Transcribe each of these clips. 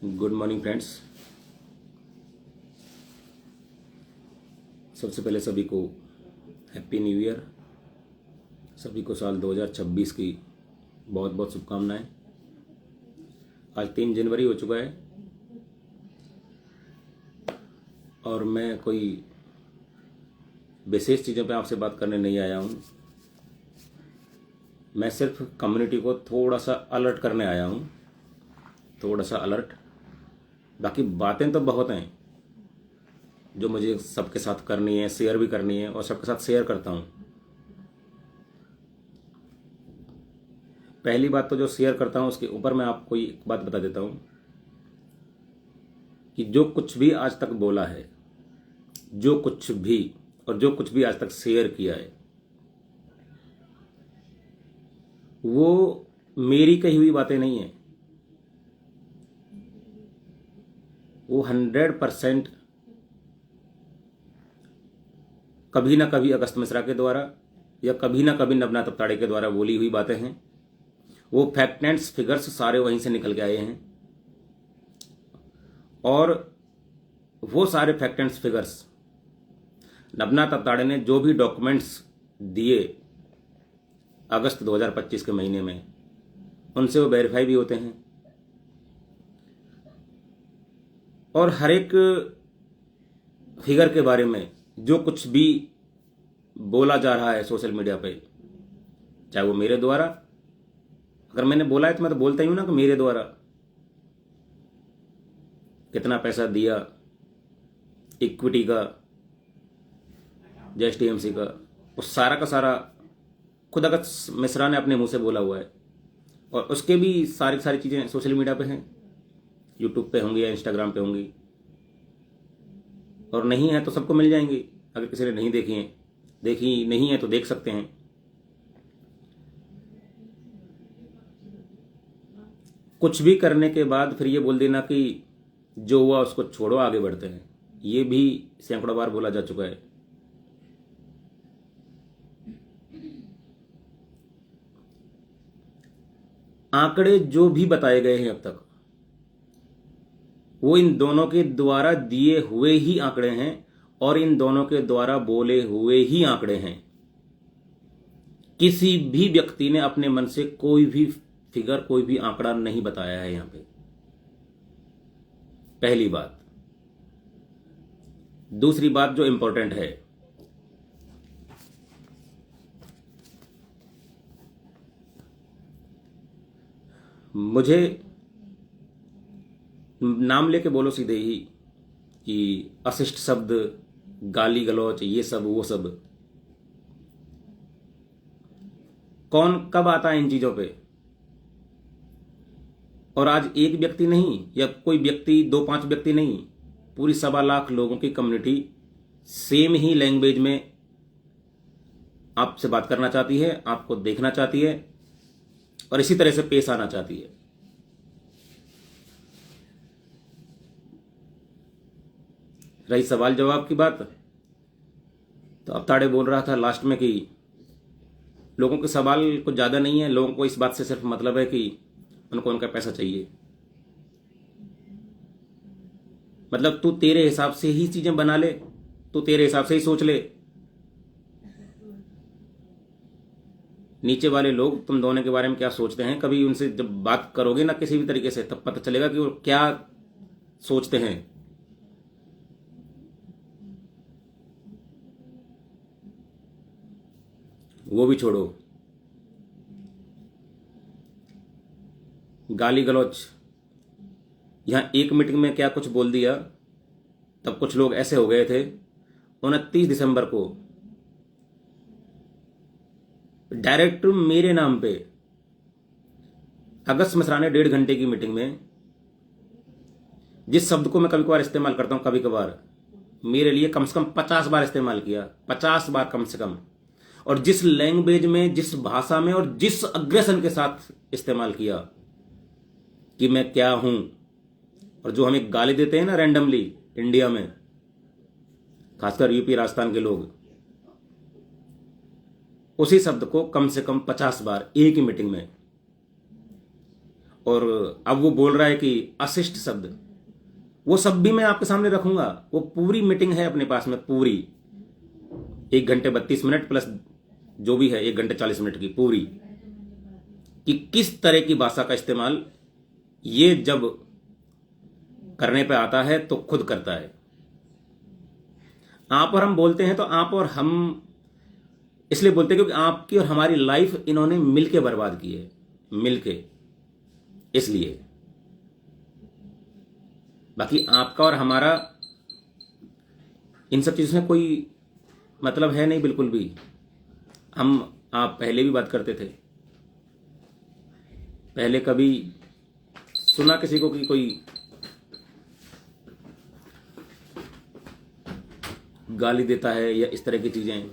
Good morning friends. सबसे पहले सभी को हैप्पी न्यू ईयर। सभी को साल 2026 की बहुत बहुत शुभकामनाएं। आज 3 जनवरी हो चुका है और मैं कोई विशेष चीज़ों पे आपसे बात करने नहीं आया हूँ। मैं सिर्फ कम्युनिटी को थोड़ा सा अलर्ट करने आया हूँ, थोड़ा सा अलर्ट। बाकी बातें तो बहुत हैं जो मुझे सबके साथ करनी है, शेयर भी करनी है और सबके साथ शेयर करता हूँ। पहली बात तो जो शेयर करता हूँ उसके ऊपर मैं आपको एक बात बता देता हूँ कि जो कुछ भी आज तक बोला है, जो कुछ भी और जो कुछ भी आज तक शेयर किया है, वो मेरी कही हुई बातें नहीं है। वो 100% कभी ना कभी अगस्त मिश्रा के द्वारा या कभी ना कभी नवनाथ अवताड़े के द्वारा बोली हुई बातें हैं। वो फैक्ट एंड फिगर्स सारे वहीं से निकल के आए हैं और वो सारे फैक्ट एंड फिगर्स नवनाथ अवताड़े ने जो भी डॉक्यूमेंट्स दिए अगस्त 2025 के महीने में, उनसे वो वेरीफाई भी होते हैं। और हर एक फिगर के बारे में जो कुछ भी बोला जा रहा है सोशल मीडिया पे, चाहे वो मेरे द्वारा, अगर मैंने बोला है तो मैं तो बोलता ही हूं ना कि मेरे द्वारा कितना पैसा दिया इक्विटी का, जस्ट टीएमसी का, उस सारा का सारा खुद अगस्त मिश्रा ने अपने मुंह से बोला हुआ है। और उसके भी सारी सारी चीज़ें सोशल मीडिया पे हैं, यूट्यूब पे होंगी या इंस्टाग्राम पे होंगी, और नहीं है तो सबको मिल जाएंगी। अगर किसी ने नहीं देखी नहीं है तो देख सकते हैं। कुछ भी करने के बाद फिर ये बोल देना कि जो हुआ उसको छोड़ो, आगे बढ़ते हैं, ये भी सैकड़ों बार बोला जा चुका है। आंकड़े जो भी बताए गए हैं अब तक, वो इन दोनों के द्वारा दिए हुए ही आंकड़े हैं और इन दोनों के द्वारा बोले हुए ही आंकड़े हैं। किसी भी व्यक्ति ने अपने मन से कोई भी फिगर, कोई भी आंकड़ा नहीं बताया है यहां पे। पहली बात। दूसरी बात जो इंपॉर्टेंट है, मुझे नाम लेके बोलो सीधे ही कि अशिष्ट शब्द, गाली गलौच, ये सब वो सब कौन कब आता है इन चीजों पे। और आज एक व्यक्ति नहीं या कोई व्यक्ति, 2-5 व्यक्ति नहीं, पूरी 1.25 लाख लोगों की कम्युनिटी सेम ही लैंग्वेज में आपसे बात करना चाहती है, आपको देखना चाहती है और इसी तरह से पेश आना चाहती है। रही सवाल जवाब की बात, तो अवताड़े बोल रहा था लास्ट में कि लोगों के सवाल कुछ ज्यादा नहीं है, लोगों को इस बात से सिर्फ मतलब है कि उनको उनका पैसा चाहिए। मतलब तू तेरे हिसाब से ही चीजें बना ले, तू तेरे हिसाब से ही सोच ले। नीचे वाले लोग तुम दोनों के बारे में क्या सोचते हैं, कभी उनसे जब बात करोगे ना किसी भी तरीके से, तब पता चलेगा कि वो क्या सोचते हैं। वो भी छोड़ो, गाली गलौच, यहां एक मीटिंग में क्या कुछ बोल दिया, तब कुछ लोग ऐसे हो गए थे। 29 दिसंबर को डायरेक्ट मेरे नाम पे अगस्त मिश्रा ने 1.5 घंटे की मीटिंग में, जिस शब्द को मैं कभी कभार इस्तेमाल करता हूं, कभी कभार मेरे लिए कम से कम 50 बार इस्तेमाल किया, 50 बार कम से कम, और जिस लैंग्वेज में, जिस भाषा में और जिस अग्रेशन के साथ इस्तेमाल किया कि मैं क्या हूं, और जो हमें गाली देते हैं ना रैंडमली इंडिया में, खासकर यूपी राजस्थान के लोग, उसी शब्द को कम से कम 50 बार एक ही मीटिंग में। और अब वो बोल रहा है कि अशिष्ट शब्द, वो सब भी मैं आपके सामने रखूंगा। वो पूरी मीटिंग है अपने पास में, पूरी 1 घंटे 32 मिनट प्लस जो भी है 1 घंटे 40 मिनट की पूरी, कि किस तरह की भाषा का इस्तेमाल ये जब करने पे आता है तो खुद करता है। आप और हम बोलते हैं तो आप और हम इसलिए बोलते हैं क्योंकि आपकी और हमारी लाइफ इन्होंने मिलके बर्बाद की है, मिलके, इसलिए। बाकी आपका और हमारा इन सब चीजों से कोई मतलब है नहीं, बिल्कुल भी। आप पहले भी बात करते थे, पहले कभी सुना किसी को कि कोई गाली देता है या इस तरह की चीजें?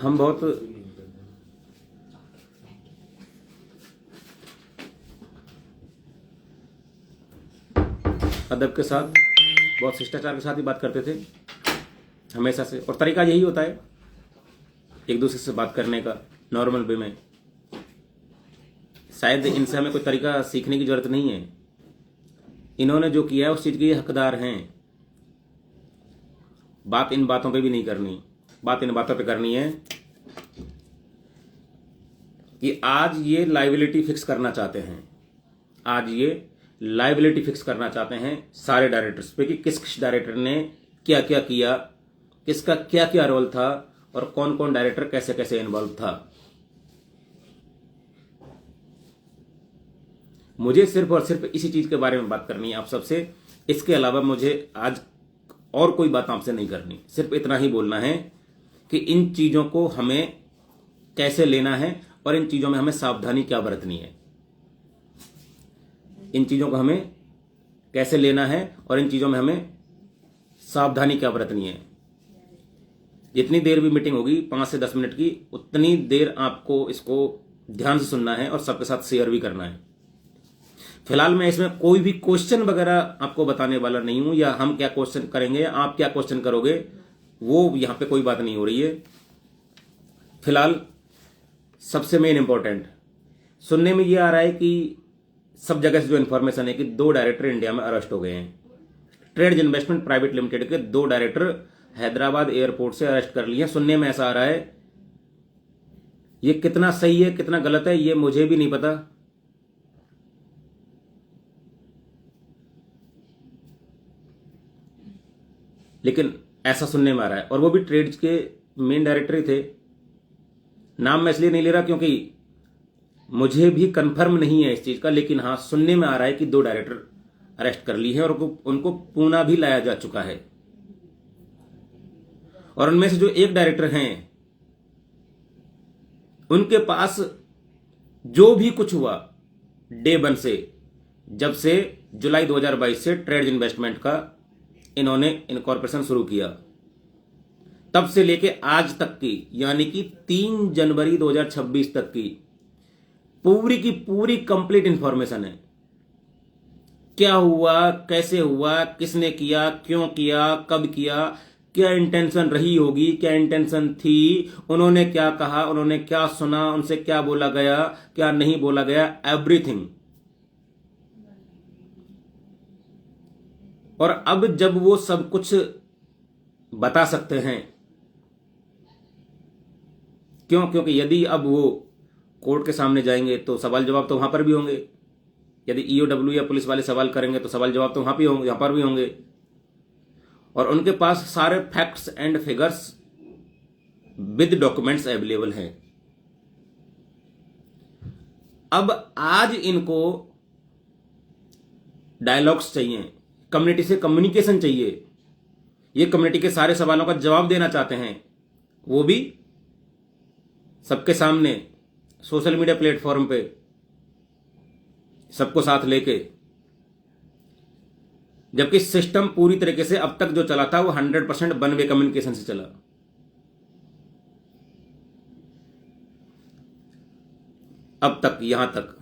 हम बहुत अदब के साथ, बहुत शिष्टाचार के साथ ही बात करते थे हमेशा से, और तरीका यही होता है एक दूसरे से बात करने का, नॉर्मल वे में। शायद इनसे हमें कोई तरीका सीखने की जरूरत नहीं है। इन्होंने जो किया है उस चीज के हकदार हैं। बात इन बातों पे भी नहीं करनी, बात इन बातों पे करनी है कि आज ये लायबिलिटी फिक्स करना चाहते हैं, आज ये लायबिलिटी फिक्स करना चाहते हैं सारे डायरेक्टर्स पे, कि किस किस डायरेक्टर ने क्या क्या किया, किसका क्या क्या रोल था, और कौन कौन डायरेक्टर कैसे कैसे इन्वॉल्व था। मुझे सिर्फ और सिर्फ इसी चीज के बारे में बात करनी है आप सबसे। इसके अलावा मुझे आज और कोई बात आपसे नहीं करनी, सिर्फ इतना ही बोलना है कि इन चीजों को हमें कैसे लेना है और इन चीजों में हमें सावधानी क्या बरतनी है। इन चीजों को हमें कैसे लेना है और इन चीजों में हमें सावधानी क्या बरतनी है। जितनी देर भी मीटिंग होगी 5 से 10 मिनट की, उतनी देर आपको इसको ध्यान से सुनना है और सबके साथ शेयर भी करना है। फिलहाल मैं इसमें कोई भी क्वेश्चन वगैरह आपको बताने वाला नहीं हूं, या हम क्या क्वेश्चन करेंगे या आप क्या क्वेश्चन करोगे, वो यहां पे कोई बात नहीं हो रही है। फिलहाल सबसे मेन इंपॉर्टेंट सुनने में ये आ रहा है कि सब जगह से जो इन्फॉर्मेशन है कि 2 डायरेक्टर इंडिया में अरेस्ट हो गए हैं। ट्रेड्स इन्वेस्टमेंट प्राइवेट लिमिटेड के 2 डायरेक्टर हैदराबाद एयरपोर्ट से अरेस्ट कर लिए। सुनने में ऐसा आ रहा है, ये कितना सही है कितना गलत है ये मुझे भी नहीं पता, लेकिन ऐसा सुनने में आ रहा है। और वो भी ट्रेड्स के मेन डायरेक्टर ही थे। नाम मैं इसलिए नहीं ले रहा क्योंकि मुझे भी कंफर्म नहीं है इस चीज का, लेकिन हाँ सुनने में आ रहा है कि 2 डायरेक्टर अरेस्ट कर ली है और उनको पूना भी लाया जा चुका है। और उनमें से जो 1 डायरेक्टर हैं उनके पास जो भी कुछ हुआ डे 1 से, जब से जुलाई 2022 से ट्रेड इन्वेस्टमेंट का इन्होंने इनकॉर्पोरेशन शुरू किया, तब से लेके आज तक की, यानी कि 3 जनवरी 2026 तक की पूरी कंप्लीट इंफॉर्मेशन है। क्या हुआ, कैसे हुआ, किसने किया, क्यों किया, कब किया, क्या इंटेंशन रही होगी, क्या इंटेंशन थी, उन्होंने क्या कहा, उन्होंने क्या सुना, उनसे क्या बोला गया, क्या नहीं बोला गया, एवरीथिंग। और अब जब वो सब कुछ बता सकते हैं, क्यों? क्योंकि यदि अब वो कोर्ट के सामने जाएंगे तो सवाल जवाब तो वहां पर भी होंगे। यदि ईओडब्ल्यू या पुलिस वाले सवाल करेंगे तो सवाल जवाब तो वहां भी होंगे, यहां पर भी होंगे। और उनके पास सारे facts and figures with documents available हैं। अब आज इनको डायलॉग्स चाहिए, कम्युनिटी से कम्युनिकेशन चाहिए। ये कम्युनिटी के सारे सवालों का जवाब देना चाहते हैं, वो भी सबके सामने, सोशल मीडिया प्लेटफॉर्म पे, सबको साथ लेके। जबकि सिस्टम पूरी तरीके से अब तक जो चला था वो 100% वन वे कम्युनिकेशन से चला। अब तक, यहां तक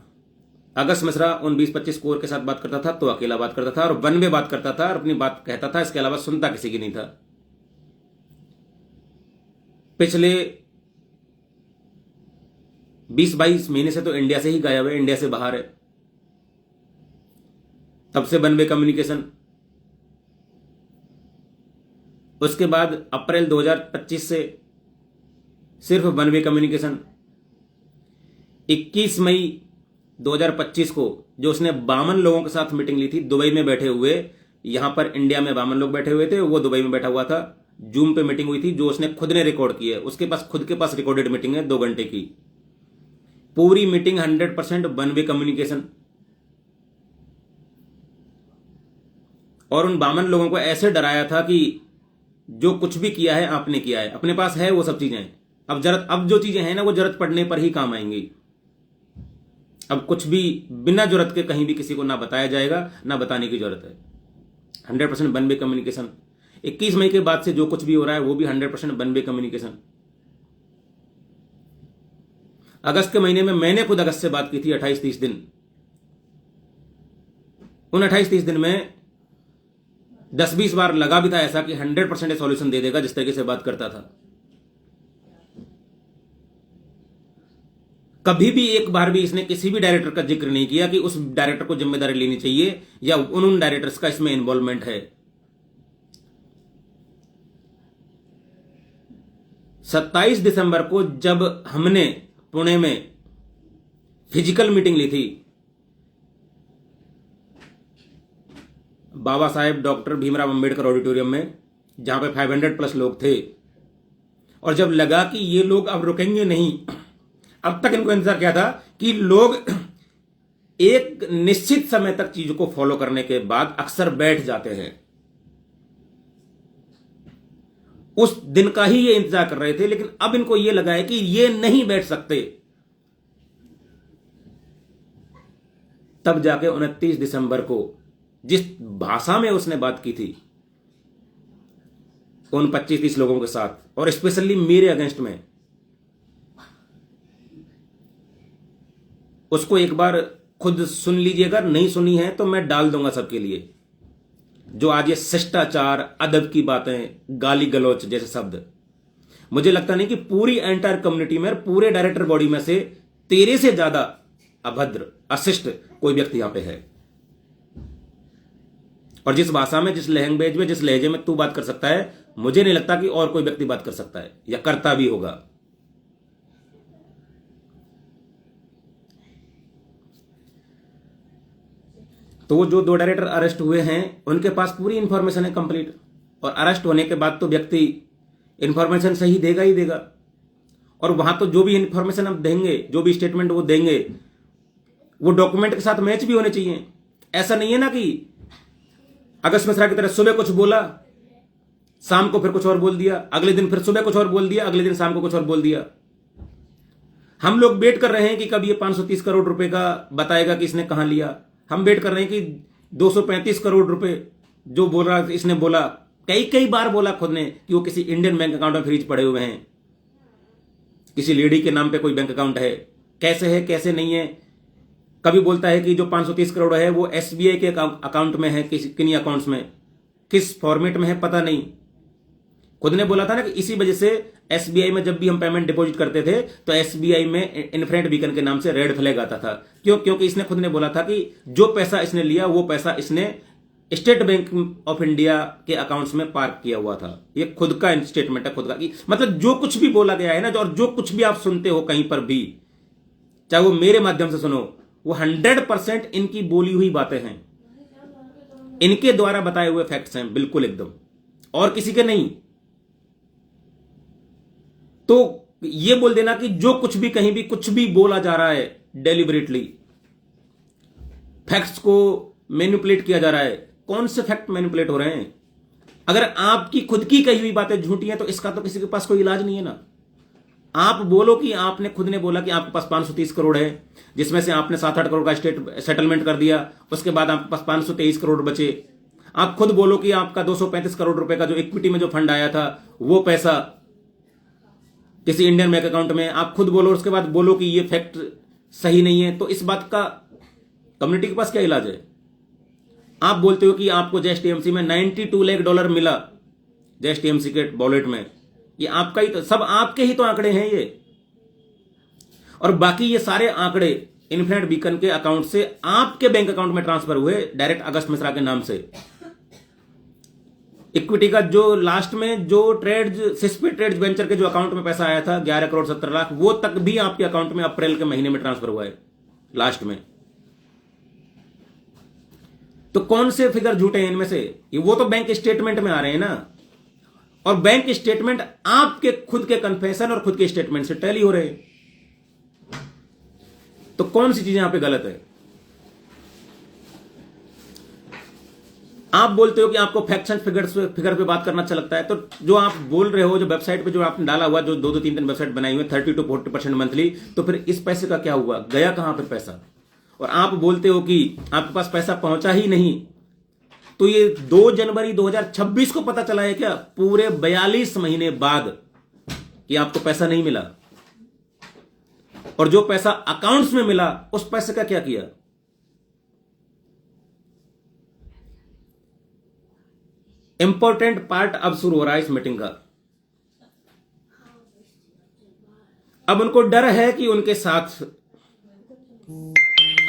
अगस्त मिश्रा उन 20-25 कोर के साथ बात करता था तो अकेला बात करता था और वन वे बात करता था और अपनी बात कहता था, इसके अलावा सुनता किसी की नहीं था। पिछले 20-22 महीने से तो इंडिया से ही गायब है, इंडिया से बाहर है। तब से वन वे कम्युनिकेशन। उसके बाद अप्रैल 2025 से सिर्फ वन वे कम्युनिकेशन। 21 मई 2025 को जो उसने 52 लोगों के साथ मीटिंग ली थी दुबई में बैठे हुए, यहां पर इंडिया में 52 लोग बैठे हुए थे, वो दुबई में बैठा हुआ था। जूम पे मीटिंग हुई थी जो उसने खुद ने रिकॉर्ड की है, उसके पास खुद के पास रिकॉर्डेड मीटिंग है 2 घंटे की। पूरी मीटिंग 100% वन वे कम्युनिकेशन। और उन 52 लोगों को ऐसे डराया था कि जो कुछ भी किया है आपने किया है, अपने पास है वो सब चीजें। अब जो चीजें हैं ना वो जरूरत पड़ने पर ही काम आएंगी। अब कुछ भी बिना जरूरत के कहीं भी किसी को ना बताया जाएगा, ना बताने की जरूरत है। 100% वन वे कम्युनिकेशन। 21 मई के बाद से जो कुछ भी हो रहा है वो भी 100% वन वे कम्युनिकेशन। अगस्त के महीने में मैंने खुद अगस्त से बात की थी 28-30 दिन। उन 28-30 दिन में 10-20 बार लगा भी था ऐसा कि 100% सॉल्यूशन दे देगा जिस तरीके से बात करता था। कभी भी एक बार भी इसने किसी भी डायरेक्टर का जिक्र नहीं किया कि उस डायरेक्टर को जिम्मेदारी लेनी चाहिए या उन डायरेक्टर्स का इसमें इन्वॉल्वमेंट है। 27 दिसंबर को जब हमने पुणे में फिजिकल मीटिंग ली थी बाबा साहेब डॉक्टर भीमराव अंबेडकर ऑडिटोरियम में, जहां पे 500+ लोग थे, और जब लगा कि ये लोग अब रुकेंगे नहीं, अब तक इनको इंतजार क्या था कि लोग एक निश्चित समय तक चीजों को फॉलो करने के बाद अक्सर बैठ जाते हैं। उस दिन का ही ये इंतजार कर रहे थे, लेकिन अब इनको ये लगा है कि ये नहीं बैठ सकते। तब जाके 29 दिसंबर को जिस भाषा में उसने बात की थी उन 25-30 लोगों के साथ, और स्पेशली मेरे अगेंस्ट में, उसको एक बार खुद सुन लीजिए। अगर नहीं सुनी है तो मैं डाल दूंगा सबके लिए। जो आज ये शिष्टाचार, अदब की बातें, गाली गलौच जैसे शब्द, मुझे लगता नहीं कि पूरी एंटायर कम्युनिटी में, पूरे डायरेक्टर बॉडी में से तेरे से ज्यादा अभद्र, अशिष्ट कोई व्यक्ति यहां पे है। और जिस भाषा में, जिस लैंग्वेज में, जिस लहजे में तू बात कर सकता है, मुझे नहीं लगता कि और कोई व्यक्ति बात कर सकता है या करता भी होगा। तो जो 2 डायरेक्टर अरेस्ट हुए हैं उनके पास पूरी इंफॉर्मेशन है कंप्लीट, और अरेस्ट होने के बाद तो व्यक्ति इंफॉर्मेशन सही देगा ही देगा। और वहां तो जो भी इंफॉर्मेशन हम देंगे, जो भी स्टेटमेंट वो देंगे, वो डॉक्यूमेंट के साथ मैच भी होने चाहिए। ऐसा नहीं है ना कि अगस्त मिश्रा की तरह सुबह कुछ बोला, शाम को फिर कुछ और बोल दिया, अगले दिन फिर सुबह कुछ और बोल दिया, अगले दिन शाम को कुछ और बोल दिया। हम लोग वेट कर रहे हैं कि कब ये 530 करोड़ रुपए का बताएगा कि इसने कहां लिया। हम वेट कर रहे हैं कि 235 करोड़ रुपए जो बोल रहा इसने बोला, कई बार बोला खुद ने कि वो किसी इंडियन बैंक अकाउंट में फ्रीज पड़े हुए हैं, किसी लेडी के नाम पे कोई बैंक अकाउंट है, कैसे नहीं है। कभी बोलता है कि जो 530 करोड़ है वो एसबीआई के अकाउंट में है, किन्हीं अकाउंट्स में, किस फॉर्मेट में है पता नहीं। खुद ने बोला था ना कि इसी वजह से एसबीआई में जब भी हम पेमेंट डिपॉजिट करते थे तो एसबीआई में इन्फ्रेंट बीकन के नाम से रेड फ्लैग आता था। क्योंकि इसने खुद ने बोला था कि जो पैसा इसने लिया वो पैसा इसने स्टेट बैंक ऑफ इंडिया के अकाउंट्स में पार्क किया हुआ था। ये खुद का स्टेटमेंट है, खुद का। कि मतलब जो कुछ भी बोला गया है ना, और जो कुछ भी आप सुनते हो कहीं पर भी, चाहे वो मेरे माध्यम से सुनो, वो 100% इनकी बोली हुई बातें हैं, इनके द्वारा बताए हुए फैक्ट्स हैं, बिल्कुल एकदम, और किसी के नहीं। तो ये बोल देना कि जो कुछ भी कहीं भी कुछ भी बोला जा रहा है डेलिबरेटली, फैक्ट्स को मैनिपुलेट किया जा रहा है, कौन से फैक्ट मैनिपुलेट हो रहे हैं? अगर आपकी खुद की कही हुई बातें झूठी हैं तो इसका तो किसी के पास कोई इलाज नहीं है ना। आप बोलो कि आपने खुद ने बोला कि आपके पास 530 करोड़ है, जिसमें से आपने 7-8 करोड़ का सेटलमेंट कर दिया, उसके बाद आपके पास 523 करोड़ बचे। आप खुद बोलो कि आपका 235 करोड़ रुपए का जो इक्विटी में जो फंड आया था वो पैसा किसी इंडियन बैंक अकाउंट में, आप खुद बोलो, उसके बाद बोलो कि ये फैक्ट सही नहीं है। तो इस बात का कम्युनिटी के पास क्या इलाज है? आप बोलते हो कि आपको जेएसटीएमसी में $92 लाख मिला, जेएसटीएमसी के वॉलेट में, ये आपका ही तो, सब आपके ही तो आंकड़े हैं ये। और बाकी ये सारे आंकड़े इन्फिनिट बीकन के अकाउंट से आपके बैंक अकाउंट में ट्रांसफर हुए डायरेक्ट अगस्त मिश्रा के नाम से। इक्विटी का जो लास्ट में जो ट्रेड्स सिस्पी ट्रेड्स वेंचर के जो अकाउंट में पैसा आया था 11 करोड़ 70 लाख, वो तक भी आपके अकाउंट में अप्रैल के महीने में ट्रांसफर हुआ है लास्ट में। तो कौन से फिगर झूठे हैं इनमें से? वो तो बैंक स्टेटमेंट में आ रहे हैं ना, और बैंक स्टेटमेंट आपके खुद के कन्फेशन और खुद के स्टेटमेंट से टैली हो रहे हैं। तो कौन सी चीजें यहां पे गलत है? आप बोलते हो कि आपको फैक्ट्स एंड फिगर पे बात करना अच्छा लगता है, तो जो आप बोल रहे हो, जो वेबसाइट पे जो आपने डाला हुआ, जो 2-3 वेबसाइट बनाई हुई है 30 to 40% मंथली, तो फिर इस पैसे का क्या हुआ? गया कहां फिर पैसा? और आप बोलते हो कि आपके पास पैसा पहुंचा ही नहीं, तो ये 2 जनवरी 2026 को पता चला है क्या, पूरे 42 महीने बाद, कि आपको पैसा नहीं मिला? और जो पैसा अकाउंट्स में मिला उस पैसे का क्या किया? इंपॉर्टेंट पार्ट अब शुरू हो रहा है इस मीटिंग का। अब उनको डर है कि उनके साथ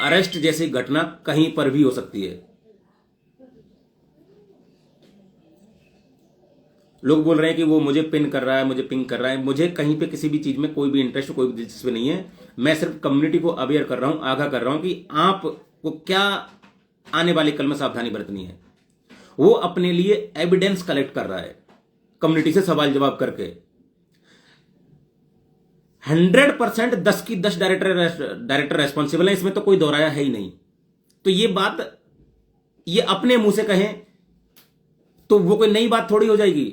अरेस्ट जैसी घटना कहीं पर भी हो सकती है। लोग बोल रहे हैं कि वो मुझे पिन कर रहा है, मुझे पिंग कर रहा है। मुझे कहीं पे किसी भी चीज में कोई भी इंटरेस्ट, कोई भी दिलचस्पी नहीं है। मैं सिर्फ कम्युनिटी को अवेयर कर रहा हूं, आगाह कर रहा हूं कि आपको क्या आने वाले कल में सावधानी बरतनी है। वो अपने लिए एविडेंस कलेक्ट कर रहा है, कम्युनिटी से सवाल जवाब करके। 100% 10 की 10 डायरेक्टर रेस्पॉन्सिबल है, इसमें तो कोई दोहराया है ही नहीं। तो ये बात ये अपने मुंह से कहें तो वो कोई नई बात थोड़ी हो जाएगी।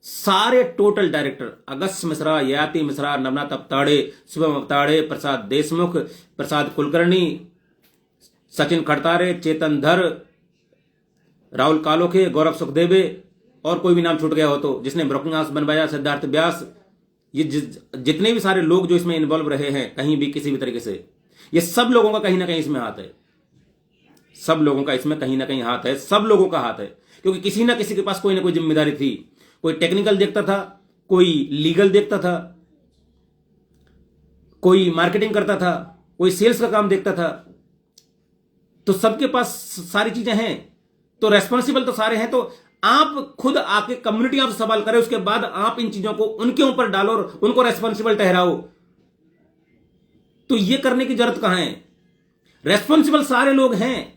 सारे टोटल डायरेक्टर, अगस्त मिश्रा, याति मिश्रा, नवनाथ अवताड़े, शुभम अवताड़े, प्रसाद देशमुख, प्रसाद कुलकर्णी, सचिन खड़तारे, चेतन धर, राहुल कालोखे, गौरव सुखदेवे, और कोई भी नाम छूट गया हो तो, जिसने ब्रोकिंग हाउस बनवाया, सिद्धार्थ व्यास, ये जितने भी सारे लोग जो इसमें इन्वॉल्व रहे हैं कहीं भी किसी भी तरीके से, ये सब लोगों का कहीं ना कहीं इसमें हाथ है। सब लोगों का इसमें कहीं ना कहीं हाथ है, सब लोगों का हाथ है। क्योंकि किसी ना किसी के पास कोई ना कोई जिम्मेदारी थी। कोई टेक्निकल देखता था, कोई लीगल देखता था, कोई मार्केटिंग करता था, कोई सेल्स का काम देखता था। तो सबके पास सारी चीजें हैं, तो रेस्पॉन्सिबल तो सारे हैं। तो आप खुद आके कम्युनिटी आपसे सवाल करें, उसके बाद आप इन चीजों को उनके ऊपर डालो और उनको रेस्पॉन्सिबल ठहराओ। तो ये करने की जरूरत कहां है? रेस्पॉन्सिबल सारे लोग हैं,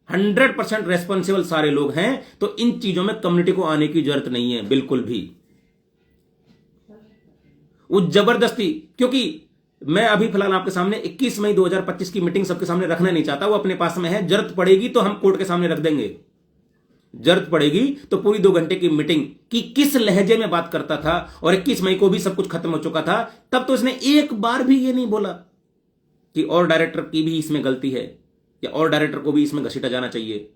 100% रेस्पॉन्सिबल सारे लोग हैं। तो इन चीजों में कम्युनिटी को आने की जरूरत नहीं है बिल्कुल भी। वो जबरदस्ती, क्योंकि मैं अभी फिलहाल आपके सामने 21 मई 2025 की मीटिंग सबके सामने रखना नहीं चाहता, वो अपने पास में है। जरूरत पड़ेगी तो हम कोर्ट के सामने रख देंगे। जरूरत पड़ेगी तो पूरी 2 घंटे की मीटिंग की किस लहजे में बात करता था, और 21 मई को भी सब कुछ खत्म हो चुका था। तब तो इसने एक बार भी ये नहीं बोला कि और डायरेक्टर की भी इसमें गलती है, या और डायरेक्टर को भी इसमें घसीटा जाना चाहिए।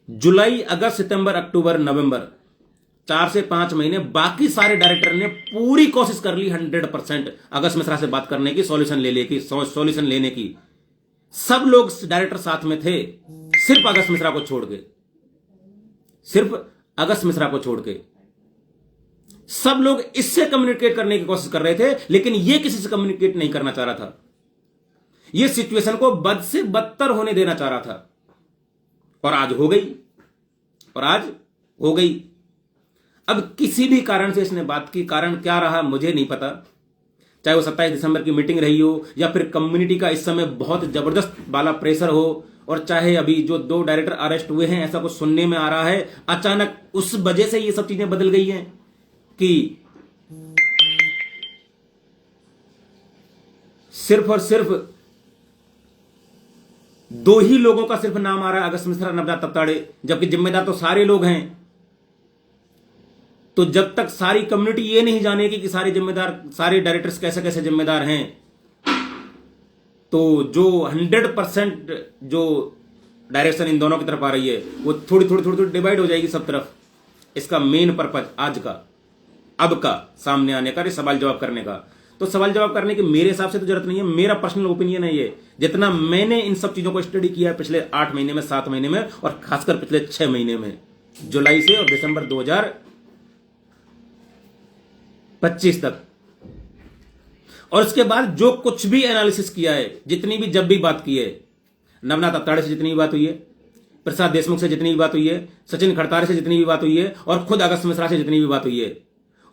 जुलाई, अगस्त, सितंबर, अक्टूबर, नवंबर, 4 से 5 महीने बाकी सारे डायरेक्टर ने पूरी कोशिश कर ली 100% अगस्त मिश्रा से बात करने की, सॉल्यूशन लेने की। सब लोग डायरेक्टर साथ में थे, सिर्फ अगस्त मिश्रा को छोड़ के, सिर्फ अगस्त मिश्रा को छोड़ के। सब लोग इससे कम्युनिकेट करने की कोशिश कर रहे थे, लेकिन यह किसी से कम्युनिकेट नहीं करना चाह रहा था। यह सिचुएशन को बद से बदतर होने देना चाह रहा था, और आज हो गई, और आज हो गई। अब किसी भी कारण से इसने बात की, कारण क्या रहा मुझे नहीं पता। चाहे वो 27 दिसंबर की मीटिंग रही हो, या फिर कम्युनिटी का इस समय बहुत जबरदस्त वाला प्रेशर हो, और चाहे अभी जो 2 डायरेक्टर अरेस्ट हुए हैं ऐसा कुछ सुनने में आ रहा है, अचानक उस वजह से ये सब चीजें बदल गई हैं कि सिर्फ और सिर्फ 2 ही लोगों का सिर्फ नाम आ रहा है, अगस्त मिश्रा, नवनाथ अवताड़े, जबकि जिम्मेदार तो सारे लोग हैं। तो जब तक सारी कम्युनिटी ये नहीं जानेगी कि सारे जिम्मेदार, सारे डायरेक्टर्स कैसे कैसे जिम्मेदार हैं, तो जो 100% जो डायरेक्शन इन दोनों की तरफ आ रही है वो थोड़ी डिवाइड हो जाएगी सब तरफ। इसका मेन पर्पज आज का, अब का सामने आने का, सवाल जवाब करने का। तो सवाल जवाब करने की मेरे हिसाब से तो जरूरत नहीं है, मेरा पर्सनल ओपिनियन है ये। जितना मैंने इन सब चीजों को स्टडी किया है पिछले 8 महीने में, 7 महीने में, और खासकर पिछले 6 महीने में, जुलाई से और दिसंबर 25 तक। और उसके बाद जो कुछ भी एनालिसिस किया है, जितनी भी जब भी बात की है, नवनाथ अत्ताड़े से जितनी भी बात हुई है, प्रसाद देशमुख से जितनी भी बात हुई है, सचिन खड़तारे से जितनी भी बात हुई है, और खुद अगस्त मिश्रा से जितनी भी बात हुई है,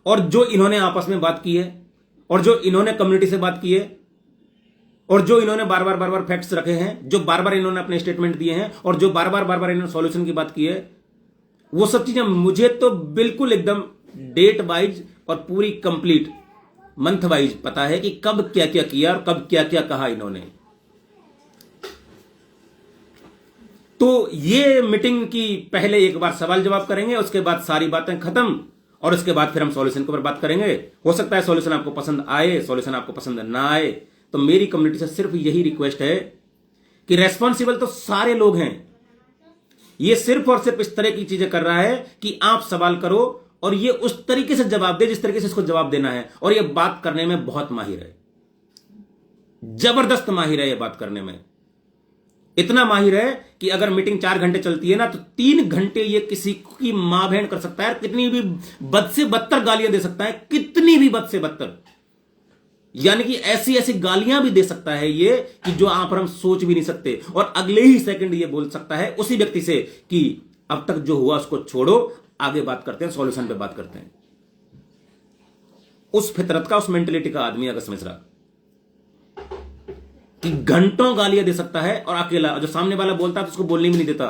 और जो इन्होंने आपस में बात की है, और जो इन्होंने कम्युनिटी से बात की है, और जो इन्होंने बार बार फैक्ट्स रखे हैं, जो बार बार इन्होंने अपने स्टेटमेंट दिए हैं, और जो बार बार इन्होंने सॉल्यूशन की बात की है, वो सब चीजें मुझे तो बिल्कुल एकदम डेट वाइज और पूरी कंप्लीट मंथ वाइज पता है कि कब क्या क्या किया और कब क्या क्या कहा इन्होंने। तो ये मीटिंग की पहले एक बार सवाल जवाब करेंगे, उसके बाद सारी बातें खत्म, और उसके बाद फिर हम सॉल्यूशन के ऊपर बात करेंगे। हो सकता है सॉल्यूशन आपको पसंद आए, सॉल्यूशन आपको पसंद ना आए। तो मेरी कम्युनिटी से सिर्फ यही रिक्वेस्ट है कि रेस्पॉन्सिबल तो सारे लोग हैं, ये सिर्फ और सिर्फ इस तरह की चीजें कर रहा है कि आप सवाल करो और ये उस तरीके से जवाब दे जिस तरीके से इसको जवाब देना है। और ये बात करने में बहुत माहिर है, जबरदस्त माहिर है ये बात करने में। इतना माहिर है कि अगर मीटिंग 4 घंटे चलती है ना, तो 3 घंटे ये किसी की मां बहन कर सकता है, कितनी भी बद से बदतर गालियां दे सकता है, कितनी भी बद से बदतर, यानी कि ऐसी ऐसी गालियां भी दे सकता है ये कि जो आप और हम सोच भी नहीं सकते। और अगले ही सेकंड ये बोल सकता है उसी व्यक्ति से कि अब तक जो हुआ उसको छोड़ो, आगे बात करते हैं, सॉल्यूशन पे बात करते हैं। उस फितरत का, उस मेंटेलिटी का आदमी अगस्त मिश्रा, कि घंटों गालियां दे सकता है और अकेला, जो सामने वाला बोलता है तो उसको बोलने भी नहीं देता।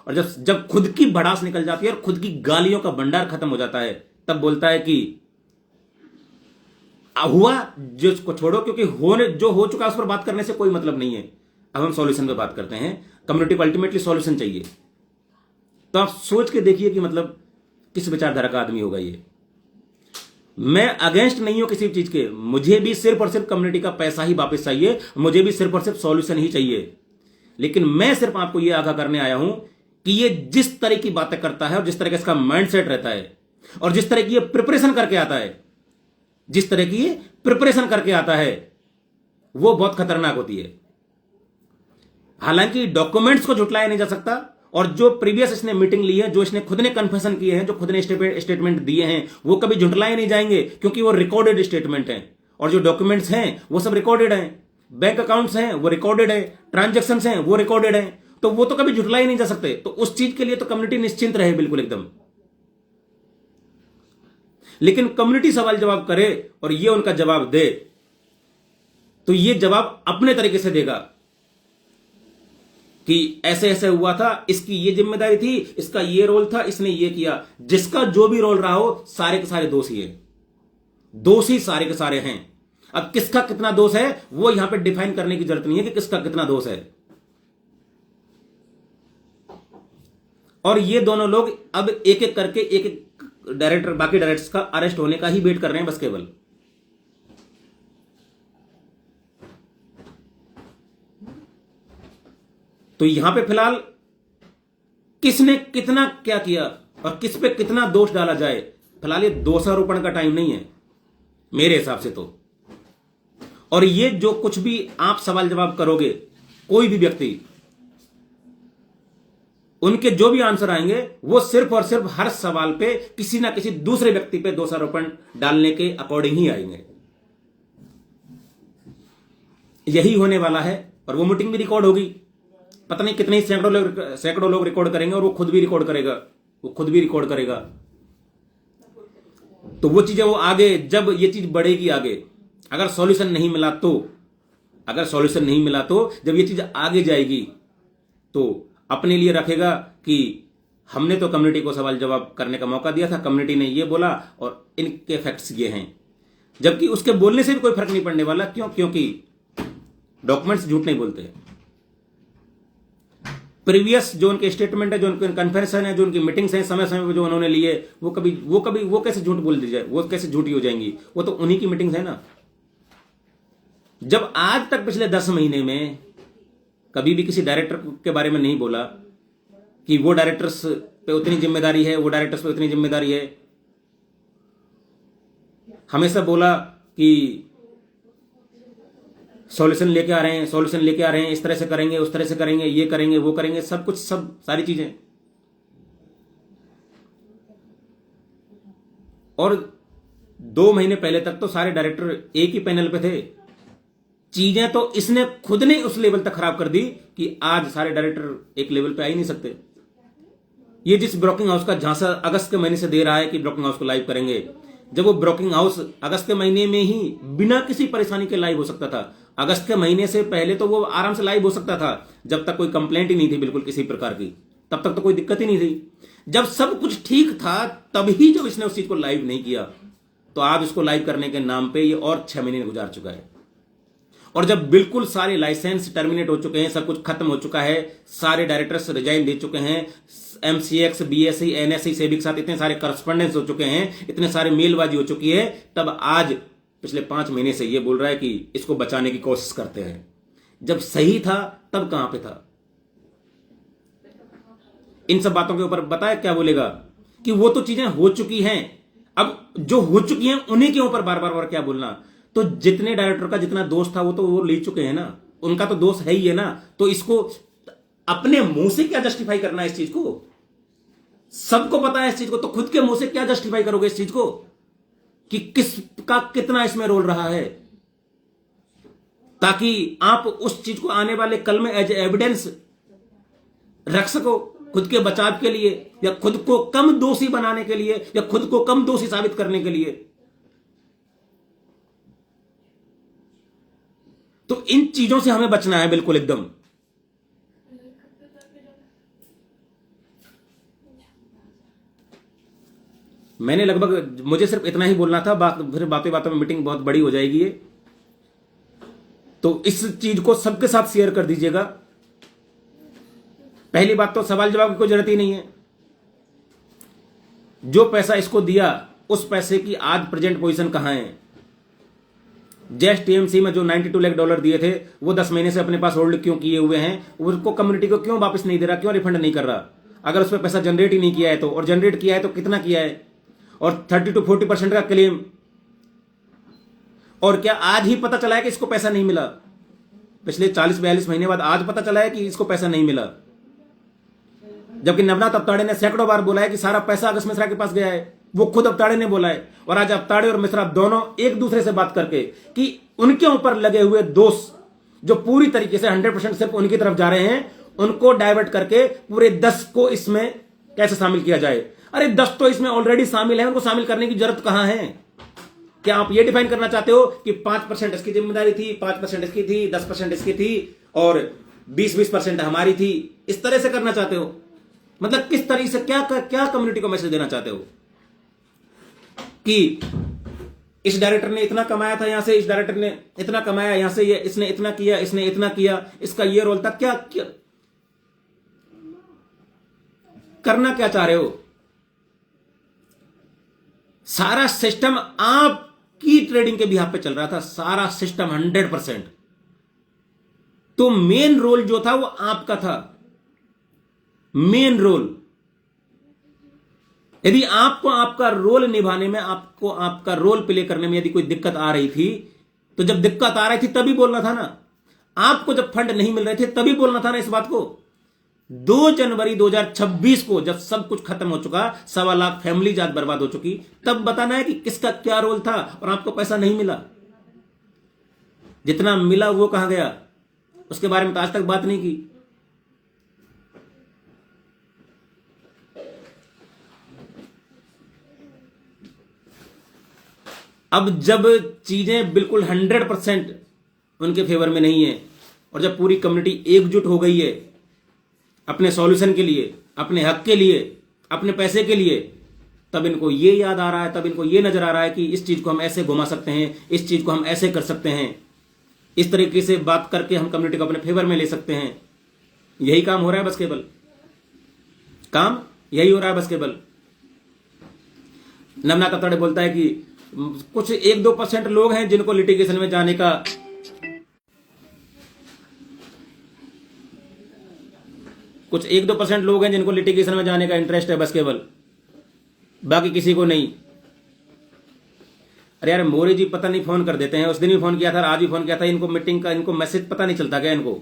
और जब खुद की भड़ास निकल जाती है और खुद की गालियों का भंडार खत्म हो जाता है, तब बोलता है कि हुआ जो उसको छोड़ो, क्योंकि होने जो हो चुका है उस पर बात करने से कोई मतलब नहीं है। अब हम सॉल्यूशन पे बात करते हैं। कम्युनिटी को अल्टीमेटली सॉल्यूशन चाहिए। तो आप सोच के देखिए कि मतलब किस विचारधारा का आदमी होगा ये। मैं अगेंस्ट नहीं हूं किसी भी चीज के, मुझे भी सिर्फ और सिर्फ कम्युनिटी का पैसा ही वापस चाहिए, मुझे भी सिर्फ और सिर्फ सॉल्यूशन ही चाहिए। लेकिन मैं सिर्फ आपको यह आगाह करने आया हूं कि ये जिस तरह की बातें करता है और जिस तरह का इसका माइंडसेट रहता है और जिस तरह की ये प्रिपरेशन करके आता है, जिस तरह की प्रिपरेशन करके आता है, वो बहुत खतरनाक होती है। हालांकि डॉक्यूमेंट्स को झुटलाया नहीं जा सकता, और जो प्रीवियस इसने मीटिंग ली है, जो इसने खुद ने कन्फेशन किए हैं, जो खुद ने स्टेटमेंट दिए हैं, वो कभी झुटलाए नहीं जाएंगे, क्योंकि वो रिकॉर्डेड स्टेटमेंट हैं। और जो डॉक्यूमेंट्स हैं वो सब रिकॉर्डेड हैं, बैंक अकाउंट्स हैं वो रिकॉर्डेड है, ट्रांजेक्शन्स हैं वो रिकॉर्डेड हैं, तो वो तो कभी झुटलाए नहीं जा सकते। तो उस चीज के लिए तो कम्युनिटी निश्चिंत रहे बिल्कुल एकदम। लेकिन कम्युनिटी सवाल जवाब करे और ये उनका जवाब दे, तो ये जवाब अपने तरीके से देगा कि ऐसे ऐसे हुआ था, इसकी ये जिम्मेदारी थी, इसका ये रोल था, इसने ये किया। जिसका जो भी रोल रहा हो, सारे के सारे दोषी हैं, दोषी सारे के सारे हैं। अब किसका कितना दोष है वो यहां पे डिफाइन करने की जरूरत नहीं है कि किसका कितना दोष है। और ये दोनों लोग अब एक एक करके एक एक डायरेक्टर, बाकी डायरेक्टर्स का अरेस्ट होने का ही वेट कर रहे हैं बस केवल। तो यहां पे फिलहाल किसने कितना क्या किया और किस पे कितना दोष डाला जाए, फिलहाल ये दोषारोपण का टाइम नहीं है मेरे हिसाब से तो। और ये जो कुछ भी आप सवाल जवाब करोगे, कोई भी व्यक्ति, उनके जो भी आंसर आएंगे वो सिर्फ और सिर्फ हर सवाल पे किसी ना किसी दूसरे व्यक्ति पे दोषारोपण डालने के अकॉर्डिंग ही आएंगे। यही होने वाला है। और वो मीटिंग भी रिकॉर्ड होगी, पता नहीं कितने सैकड़ों लोग रिकॉर्ड करेंगे, और वो खुद भी रिकॉर्ड करेगा, तो वो चीजें वो आगे, जब ये चीज बढ़ेगी आगे, अगर सॉल्यूशन नहीं मिला तो जब ये चीज आगे जाएगी तो अपने लिए रखेगा कि हमने तो कम्युनिटी को सवाल जवाब करने का मौका दिया था, कम्युनिटी ने ये बोला और इनके फैक्ट्स ये हैं। जबकि उसके बोलने से भी कोई फर्क नहीं पड़ने वाला। क्यों? क्योंकि डॉक्यूमेंट्स झूठ नहीं बोलते। प्रीवियस जो उनके स्टेटमेंट है, जो उनके कन्फेशन है, जो उनकी मीटिंग्स हैं, समय समय पर जो उन्होंने लिए, वो कैसे झूठ बोल दी जाए, वो कैसे झूठी हो जाएंगी? वो तो उन्हीं की मीटिंग्स है ना। जब आज तक पिछले 10 महीने में कभी भी किसी डायरेक्टर के बारे में नहीं बोला कि वो डायरेक्टर्स पे उतनी जिम्मेदारी है, वो डायरेक्टर्स पे उतनी जिम्मेदारी है, हमेशा बोला कि सॉल्यूशन लेके आ रहे हैं, इस तरह से करेंगे, उस तरह से करेंगे, ये करेंगे, वो करेंगे, सब कुछ, सब सारी चीजें। और 2 महीने पहले तक तो सारे डायरेक्टर एक ही पैनल पे थे। चीजें तो इसने खुद ने उस लेवल तक खराब कर दी कि आज सारे डायरेक्टर एक लेवल पे आ ही नहीं सकते। ये जिस ब्रोकिंग हाउस का झांसा अगस्त के महीने से दे रहा है कि ब्रोकिंग हाउस को लाइव करेंगे, जब वो ब्रोकिंग हाउस अगस्त के महीने में ही बिना किसी परेशानी के लाइव हो सकता था। अगस्त के महीने से पहले तो वो आराम से लाइव हो सकता था, जब तक कोई कंप्लेंट ही नहीं थी बिल्कुल किसी प्रकार की, तब तक तो कोई दिक्कत ही नहीं थी। जब सब कुछ ठीक था तभी जब इसने उस चीज को लाइव नहीं किया, तो आज उसको लाइव करने के नाम पे ये और 6 महीने गुजार चुका है। और जब बिल्कुल सारे लाइसेंस टर्मिनेट हो चुके हैं, सब कुछ खत्म हो चुका है, सारे डायरेक्टर्स रिजाइन दे चुके हैं, एमसीएक्स, बीएसई, एनएसई, सेबी के साथ इतने सारे करस्पॉन्डेंस हो चुके हैं, इतने सारे मेलबाजी हो चुकी है, तब आज पिछले 5 महीने से ये बोल रहा है कि इसको बचाने की कोशिश करते हैं। जब सही था तब कहां पे था? इन सब बातों के ऊपर बताया क्या बोलेगा कि वो तो चीजें हो चुकी हैं, अब जो हो चुकी हैं उन्हीं के ऊपर बार बार क्या बोलना। तो जितने डायरेक्टर का जितना दोष था वो तो वो ले चुके हैं ना, उनका तो दोष है ही है ना। तो इसको अपने मुंह से क्या जस्टिफाई करना है इस चीज को? सबको पता है इस चीज को, तो खुद के मुंह से क्या जस्टिफाई करोगे इस चीज को कि किसका कितना इसमें रोल रहा है, ताकि आप उस चीज को आने वाले कल में एज एविडेंस रख सको खुद के बचाव के लिए, या खुद को कम दोषी बनाने के लिए, या खुद को कम दोषी साबित करने के लिए। तो इन चीजों से हमें बचना है बिल्कुल एकदम। मैंने लगभग, मुझे सिर्फ इतना ही बोलना था, फिर बातें बातों में मीटिंग बहुत बड़ी हो जाएगी ये, तो इस चीज को सबके साथ शेयर कर दीजिएगा। पहली बात तो सवाल जवाब की कोई जरूरत ही नहीं है। जो पैसा इसको दिया उस पैसे की आज प्रेजेंट पोजीशन कहां है? जेस्ट टीएमसी में जो $92 लाख दिए थे वो 10 महीने से अपने पास होल्ड क्यों किए हुए हैं? उसको कम्युनिटी को क्यों वापस नहीं दे रहा, क्यों रिफंड नहीं कर रहा? अगर उस पर पैसा जनरेट ही नहीं किया है तो, और जनरेट किया है तो कितना किया है? और 30 to 40% का क्लेम। और क्या आज ही पता चला है कि इसको पैसा नहीं मिला? पिछले 40-42 महीने बाद आज पता चला है कि इसको पैसा नहीं मिला, जबकि नवनाथ अवताड़े ने सैकड़ों बार बोला है कि सारा पैसा अगस्त मिश्रा के पास गया है। वो खुद अवताड़े ने बोला है, और आज अवताड़े और मिश्रा दोनों एक दूसरे से बात करके कि उनके ऊपर लगे हुए दोष जो पूरी तरीके से 100% सिर्फ उनकी तरफ जा रहे हैं, उनको डाइवर्ट करके पूरे 10 को इसमें कैसे शामिल किया जाए। अरे 10 तो इसमें ऑलरेडी शामिल है, उनको शामिल करने की जरूरत कहां है? क्या आप ये डिफाइन करना चाहते हो कि 5% इसकी जिम्मेदारी थी, 5% इसकी थी, 10% इसकी थी, और 20% हमारी थी? इस तरह से करना चाहते हो? मतलब किस तरीके से, क्या कम्युनिटी को मैसेज देना चाहते हो कि इस डायरेक्टर ने इतना कमाया था यहां से, इस डायरेक्टर ने इतना कमाया यहां से, ये इसने इतना किया, इसने इतना किया, इसका ये रोल था? क्या करना क्या चाह रहे हो? सारा सिस्टम आपकी ट्रेडिंग के बिहाफ पे चल रहा था, सारा सिस्टम 100%। तो मेन रोल जो था वो आपका था, मेन रोल। यदि आपको आपका रोल निभाने में, आपको आपका रोल प्ले करने में यदि कोई दिक्कत आ रही थी, तो जब दिक्कत आ रही थी तभी बोलना था ना। आपको जब फंड नहीं मिल रहे थे तभी बोलना था ना इस बात को। 2 जनवरी 2026 को जब सब कुछ खत्म हो चुका, 1.25 लाख फैमिली जात बर्बाद हो चुकी, तब बताना है कि किसका क्या रोल था और आपको पैसा नहीं मिला। जितना मिला वो कहां गया, उसके बारे में तो आज तक बात नहीं की। अब जब चीजें बिल्कुल 100% उनके फेवर में नहीं है, और जब पूरी कम्युनिटी एकजुट हो गई है अपने सॉल्यूशन के लिए, अपने हक के लिए, अपने पैसे के लिए, तब इनको ये याद आ रहा है, तब इनको ये नजर आ रहा है कि इस चीज को हम ऐसे घुमा सकते हैं, इस चीज को हम ऐसे कर सकते हैं, इस तरीके से बात करके हम कम्युनिटी को अपने फेवर में ले सकते हैं। यही काम हो रहा है बस केवल, काम यही हो रहा है बस केवल। नवनाथ अवताड़े बोलता है कि कुछ 1-2% लोग हैं जिनको लिटिगेशन में जाने का, कुछ 1-2% लोग हैं जिनको लिटिगेशन में जाने का इंटरेस्ट है बस केवल, बाकी किसी को नहीं। अरे यार मोरे जी पता नहीं फोन कर देते हैं, उस दिन भी फोन किया था, आज भी फोन किया था, इनको मीटिंग का, इनको मैसेज पता नहीं चलता क्या इनको?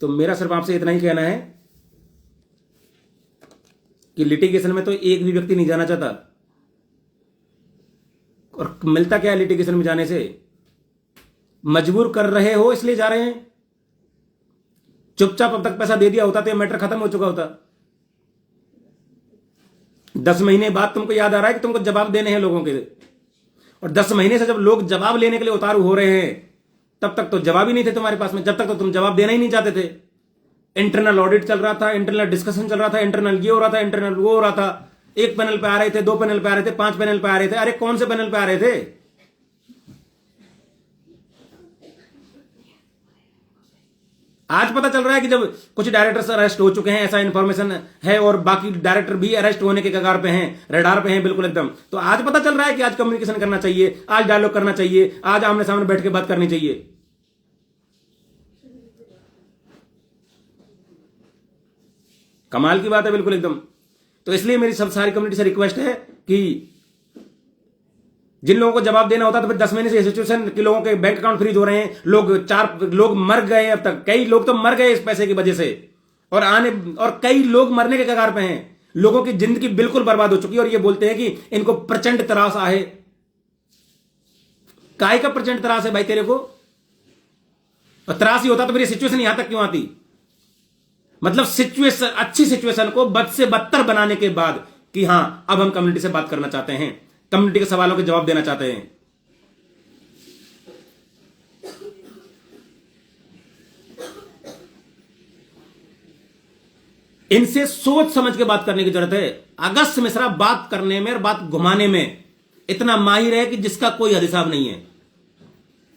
तो मेरा सिर्फ आपसे इतना ही कहना है कि लिटिगेशन में तो एक भी व्यक्ति नहीं जाना चाहता, और मिलता क्या है लिटिगेशन में जाने से? मजबूर कर रहे हो इसलिए जा रहे हैं। चुपचाप अब तक पैसा दे दिया होता तो मैटर खत्म हो चुका होता। 10 महीने बाद तुमको याद आ रहा है कि तुमको जवाब देने हैं लोगों के, और 10 महीने से जब लोग जवाब लेने के लिए उतारू हो रहे हैं, तब तक तो जवाब ही नहीं थे तुम्हारे पास में, जब तक तो तुम जवाब देना ही नहीं चाहते थे। इंटरनल ऑडिट चल रहा था, इंटरनल डिस्कशन चल रहा था, इंटरनल ये हो रहा था, इंटरनल वो हो रहा था। 1 पैनल पे आ रहे थे, 2 पैनल पे आ रहे थे, 5 पैनल पे आ रहे थे। अरे कौन से पैनल पे आ रहे थे? आज पता चल रहा है कि जब कुछ डायरेक्टर्स अरेस्ट हो चुके हैं, ऐसा इंफॉर्मेशन है, और बाकी डायरेक्टर भी अरेस्ट होने के कगार पे हैं, रडार पे हैं बिल्कुल एकदम। तो आज पता चल रहा है कि आज कम्युनिकेशन करना चाहिए, आज डायलॉग करना चाहिए, आज आमने सामने बैठ के बात करनी चाहिए। कमाल की बात है बिल्कुल एकदम। तो इसलिए मेरी सब सारी कम्युनिटी से रिक्वेस्ट है कि जिन लोगों को जवाब देना होता तो फिर 10 महीने से सिचुएशन कि लोगों के बैंक अकाउंट फ्रीज हो रहे हैं, लोग 4 लोग मर गए, अब तक कई लोग तो मर गए इस पैसे की वजह से, और कई लोग मरने के कगार पे हैं। लोगों की जिंदगी बिल्कुल बर्बाद हो चुकी है, और ये बोलते हैं कि इनको प्रचंड त्रास है। काय का प्रचंड त्रास है भाई तेरे को? और त्रास ही होता तो फिर ये सिचुएशन यहां तक क्यों आती? मतलब सिचुएशन, अच्छी सिचुएशन को बद से बदतर बनाने के बाद कि हां अब हम कम्युनिटी से बात करना चाहते हैं, कम्युनिटी के सवालों के जवाब देना चाहते हैं। इनसे सोच समझ के बात करने की जरूरत है। अगस्त मिश्रा बात करने में और बात घुमाने में इतना माहिर है कि जिसका कोई हिसाब नहीं है।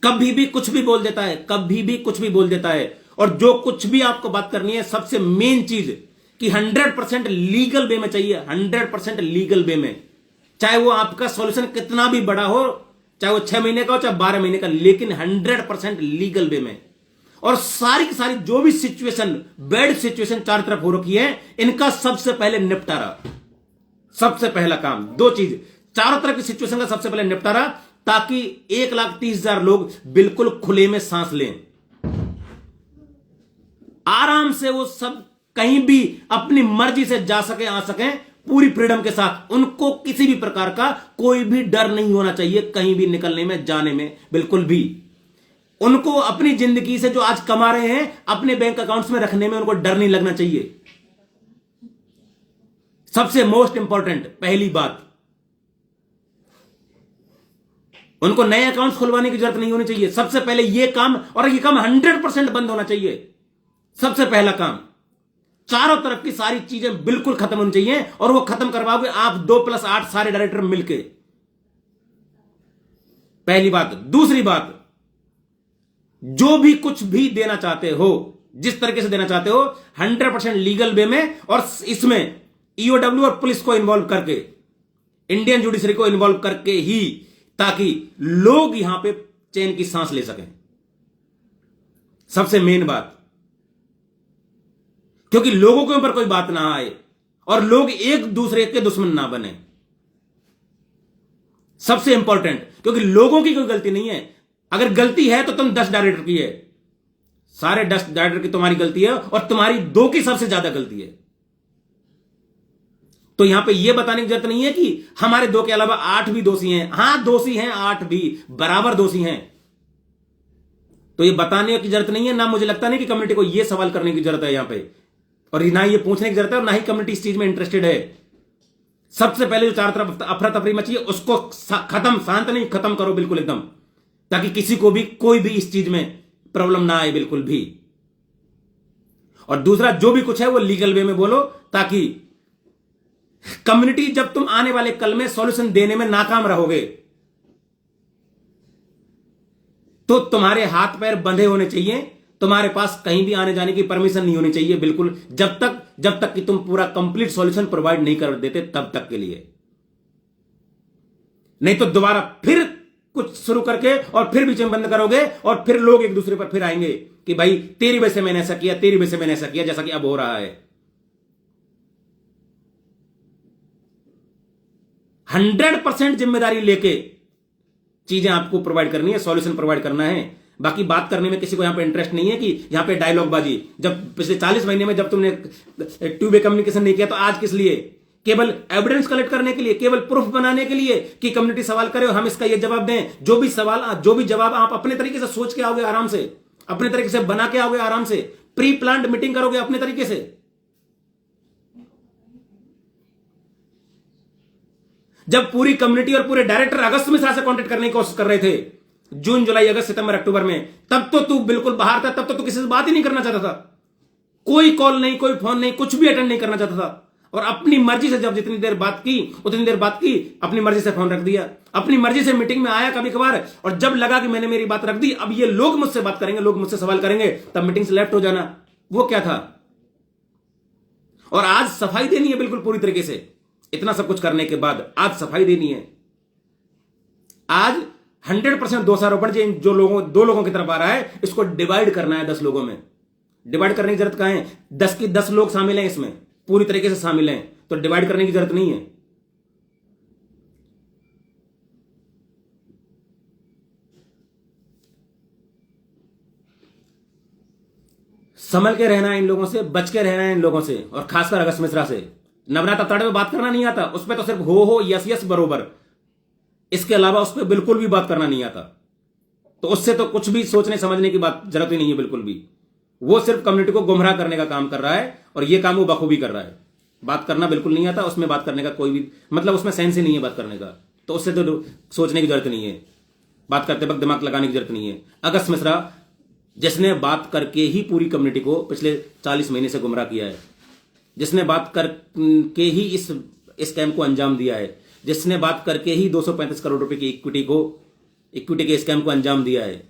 कभी भी कुछ भी बोल देता है, कभी भी कुछ भी बोल देता है। और जो कुछ भी आपको बात करनी है, सबसे मेन चीज कि 100% लीगल वे में चाहिए, 100% लीगल वे में। चाहे वो आपका सॉल्यूशन कितना भी बड़ा हो, चाहे वो 6 महीने का हो, चाहे 12 महीने का, लेकिन 100% लीगल वे में। और सारी की सारी जो भी सिचुएशन, बैड सिचुएशन चार तरफ हो रखी है, इनका सबसे पहले निपटारा, सबसे पहला काम। 2 चीज, चारों तरफ की सिचुएशन का सबसे पहले निपटारा, ताकि 1,30,000 लोग बिल्कुल खुले में सांस लें, आराम से वो सब कहीं भी अपनी मर्जी से जा सके, आ सके, पूरी फ्रीडम के साथ। उनको किसी भी प्रकार का कोई भी डर नहीं होना चाहिए, कहीं भी निकलने में, जाने में, बिल्कुल भी। उनको अपनी जिंदगी से जो आज कमा रहे हैं, अपने बैंक अकाउंट्स में रखने में उनको डर नहीं लगना चाहिए। सबसे मोस्ट इंपॉर्टेंट पहली बात, उनको नए अकाउंट्स खुलवाने की जरूरत नहीं होनी चाहिए। सबसे पहले यह काम, और यह काम 100% बंद होना चाहिए। सबसे पहला काम, चारों तरफ की सारी चीजें बिल्कुल खत्म होनी चाहिए, और वो खत्म करवाओगे आप 2+8 सारे डायरेक्टर मिलके। पहली बात। दूसरी बात, जो भी कुछ भी देना चाहते हो, जिस तरीके से देना चाहते हो, 100% लीगल वे में, और इसमें ईओडब्ल्यू और पुलिस को इन्वॉल्व करके, इंडियन जुडिशरी को इन्वॉल्व करके ही, ताकि लोग यहां पे चैन की सांस ले सकें। सबसे मेन बात, क्योंकि लोगों के ऊपर कोई बात ना आए और लोग एक दूसरे के दुश्मन ना बने। सबसे इंपॉर्टेंट, क्योंकि लोगों की कोई गलती नहीं है। अगर गलती है तो तुम 10 डायरेक्टर की है, सारे 10 डायरेक्टर की तुम्हारी गलती है, और तुम्हारी 2 की सबसे ज्यादा गलती है। तो यहां पे यह बताने की जरूरत नहीं है कि हमारे 2 के अलावा 8 भी दोषी हैं। हां, दोषी हैं, 8 भी बराबर दोषी हैं। तो यह बताने की जरूरत नहीं है। ना मुझे लगता नहीं कि कम्युनिटी को यह सवाल करने की जरूरत है यहां पे, और ना ये पूछने की जरूरत है, और ना ही कम्युनिटी इस चीज में इंटरेस्टेड है। सबसे पहले जो चार तरफ अफरा तफरी मची है, उसको खत्म, शांत नहीं, खत्म करो बिल्कुल एकदम, ताकि किसी को भी कोई भी इस चीज में प्रॉब्लम ना आए बिल्कुल भी। और दूसरा, जो भी कुछ है वो लीगल वे में बोलो, ताकि कम्युनिटी, जब तुम आने वाले कल में सॉल्यूशन देने में नाकाम रहोगे, तो तुम्हारे हाथ पैर बंधे होने चाहिए, तुम्हारे पास कहीं भी आने जाने की परमिशन नहीं होनी चाहिए बिल्कुल, जब तक कि तुम पूरा कंप्लीट सॉल्यूशन प्रोवाइड नहीं कर देते, तब तक के लिए। नहीं तो दोबारा फिर कुछ शुरू करके और फिर बीच में बंद करोगे, और फिर लोग एक दूसरे पर फिर आएंगे कि भाई तेरी वजह से मैंने ऐसा किया, तेरी वजह से मैंने ऐसा किया, जैसा कि अब हो रहा है। 100% जिम्मेदारी लेके चीजें आपको प्रोवाइड करनी है, सॉल्यूशन प्रोवाइड करना है। बाकी बात करने में किसी को यहां पे इंटरेस्ट नहीं है कि यहां पे डायलॉग बाजी। जब पिछले 40 महीने में जब तुमने टू वे कम्युनिकेशन नहीं किया तो आज किस लिए? केवल एविडेंस कलेक्ट करने के लिए, केवल प्रूफ बनाने के लिए कि कम्युनिटी सवाल करे और हम इसका ये जवाब दें। जो भी जवाब आप अपने तरीके से सोच के आओगे, आराम से अपने तरीके से बना के आओगे, आराम से प्री प्लान्ड मीटिंग करोगे अपने तरीके से। जब पूरी कम्युनिटी और पूरे डायरेक्टर अगस्त मिश्रा से कांटेक्ट करने की कोशिश कर रहे थे, जून जुलाई अगस्त सितंबर अक्टूबर में, तब तो तू बिल्कुल बाहर था, तब तो तू किसी से बात ही नहीं करना चाहता था। कोई कॉल नहीं, कोई फोन नहीं, कुछ भी अटेंड नहीं करना चाहता था। और अपनी मर्जी से जब जितनी देर बात की उतनी देर बात की, अपनी मर्जी से फोन रख दिया, अपनी मर्जी से मीटिंग में आया कभी कभार, और जब लगा कि मैंने मेरी बात रख दी, अब ये लोग मुझसे बात करेंगे, लोग मुझसे सवाल करेंगे, तब मीटिंग से लेफ्ट हो जाना। वो क्या था? और आज सफाई देनी है बिल्कुल पूरी तरीके से। इतना सब कुछ करने के बाद आज सफाई देनी है। आज 100% दोषारोपण जो दो लोगों की तरफ आ रहा है, इसको डिवाइड करना है 10 लोगों में। डिवाइड करने की जरूरत कहां है? 10 की 10 लोग शामिल हैं इसमें, पूरी तरीके से शामिल हैं, तो डिवाइड करने की जरूरत नहीं है। संभल के रहना है इन लोगों से, बच के रहना है इन लोगों से, और खासकर अगस्त मिश्रा से। नवनाथ अवताड़े में बात करना नहीं आता, उस पर तो सिर्फ हो यस यस बरोबर, इसके अलावा उस पर बिल्कुल भी बात करना नहीं आता। तो उससे तो कुछ भी सोचने समझने की बात जरूरत ही नहीं है बिल्कुल भी। वो सिर्फ कम्युनिटी को गुमराह करने का काम कर रहा है, और ये काम वो बखूबी कर रहा है। बात करना बिल्कुल नहीं आता, उसमें बात करने का कोई भी मतलब उसमें सेंस ही नहीं है बात करने का। तो उससे तो सोचने की जरूरत नहीं है, बात करते वक्त दिमाग लगाने की जरूरत नहीं है। अगस्त मिश्रा जिसने बात करके ही पूरी कम्युनिटी को पिछले 40 महीने से गुमराह किया है, जिसने बात करके ही इस स्कैम को अंजाम दिया है, जिसने बात करके ही 235 करोड़ रुपए की इक्विटी के स्कैम को अंजाम दिया है,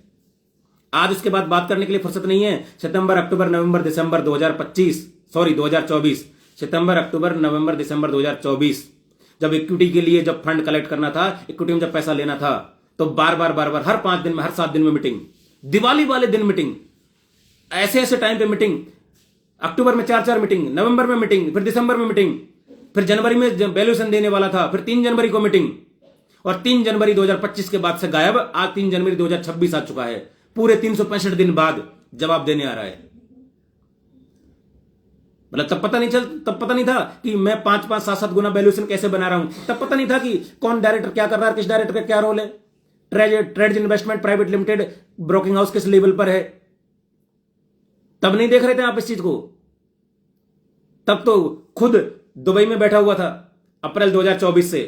आज उसके बाद बात करने के लिए फुर्सत नहीं है। सितंबर अक्टूबर नवंबर दिसंबर 2024, सितंबर अक्टूबर नवंबर दिसंबर 2024, जब इक्विटी के लिए जब फंड कलेक्ट करना था, इक्विटी में जब पैसा लेना था, तो बार बार हर 5 दिन में, हर 7 दिन में मीटिंग, दिवाली वाले दिन मीटिंग, ऐसे टाइम पे मीटिंग, अक्टूबर में 4 मीटिंग, नवंबर में मीटिंग, फिर दिसंबर में मीटिंग, फिर जनवरी में वैल्यूएशन देने वाला था, फिर 3 जनवरी को मीटिंग, और 3 जनवरी 2025 के बाद से गायब। आज 3 जनवरी 2026 आ चुका है, पूरे 365 दिन बाद जवाब देने आ रहा है। मतलब तब पता नहीं था कि मैं 5-5, 7-7 गुना वैल्यूएशन कैसे बना रहा हूं। तब पता नहीं था कि कौन डायरेक्टर क्या कर रहा है, किस डायरेक्टर का क्या रोल है, trade investment private limited broking house किस लेवल पर है। तब नहीं देख रहे थे आप इस चीज को। तब तो खुद दुबई में बैठा हुआ था अप्रैल 2024 से,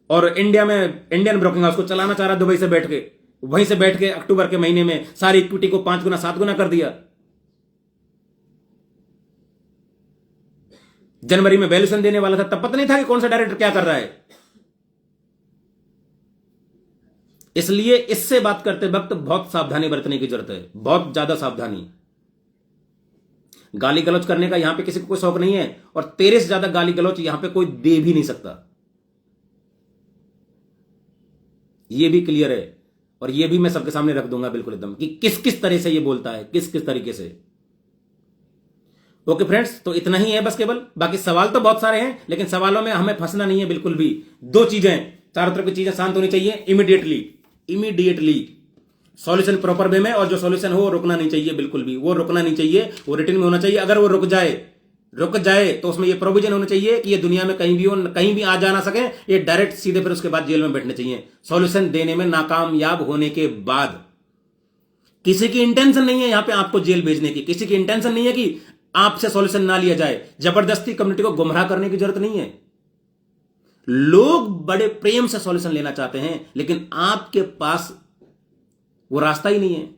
और इंडिया में इंडियन ब्रोकिंग हाउस को चलाना चाह रहा दुबई से बैठ के। वहीं से बैठ के अक्टूबर के महीने में सारी इक्विटी को 5 गुना 7 गुना कर दिया। जनवरी में वैल्यूएशन देने वाला था, तब पता नहीं था कि कौन सा डायरेक्टर क्या कर रहा है। इसलिए इससे बात करते वक्त बहुत सावधानी बरतने की जरूरत है, बहुत ज्यादा सावधानी। गाली गलौज करने का यहां पे किसी को कोई शौक नहीं है, और तेरे से ज्यादा गाली गलौज यहां पे कोई दे भी नहीं सकता। ये भी क्लियर है, और ये भी मैं सबके सामने रख दूंगा बिल्कुल एकदम कि किस किस तरह से ये बोलता है, किस किस तरीके से। ओके फ्रेंड्स, तो इतना ही है बस केवल। बाकी सवाल तो बहुत सारे हैं, लेकिन सवालों में हमें फंसना नहीं है बिल्कुल भी। 2 चीजें, चारों तरफ की चीजें शांत होनी चाहिए इमीडिएटली सॉल्यूशन प्रॉपर वे में, और जो सॉल्यूशन हो वो रुकना नहीं चाहिए बिल्कुल भी, वो रुकना नहीं चाहिए, वो रिटर्न में होना चाहिए। अगर वो रुक जाए तो उसमें ये प्रोविजन होना चाहिए कि ये दुनिया में कहीं भी आ जा ना सके, ये डायरेक्ट सीधे फिर उसके बाद जेल में बैठने चाहिए। सॉल्यूशन देने में नाकामयाब होने के बाद किसी की इंटेंशन नहीं है यहां पे आपको जेल भेजने की, किसी की इंटेंशन नहीं है कि आपसे सॉल्यूशन ना लिया जाए। जबरदस्ती कम्युनिटी को गुमराह करने की जरूरत नहीं है। लोग बड़े प्रेम से सॉल्यूशन लेना चाहते हैं, लेकिन आपके पास वो रास्ता ही नहीं है।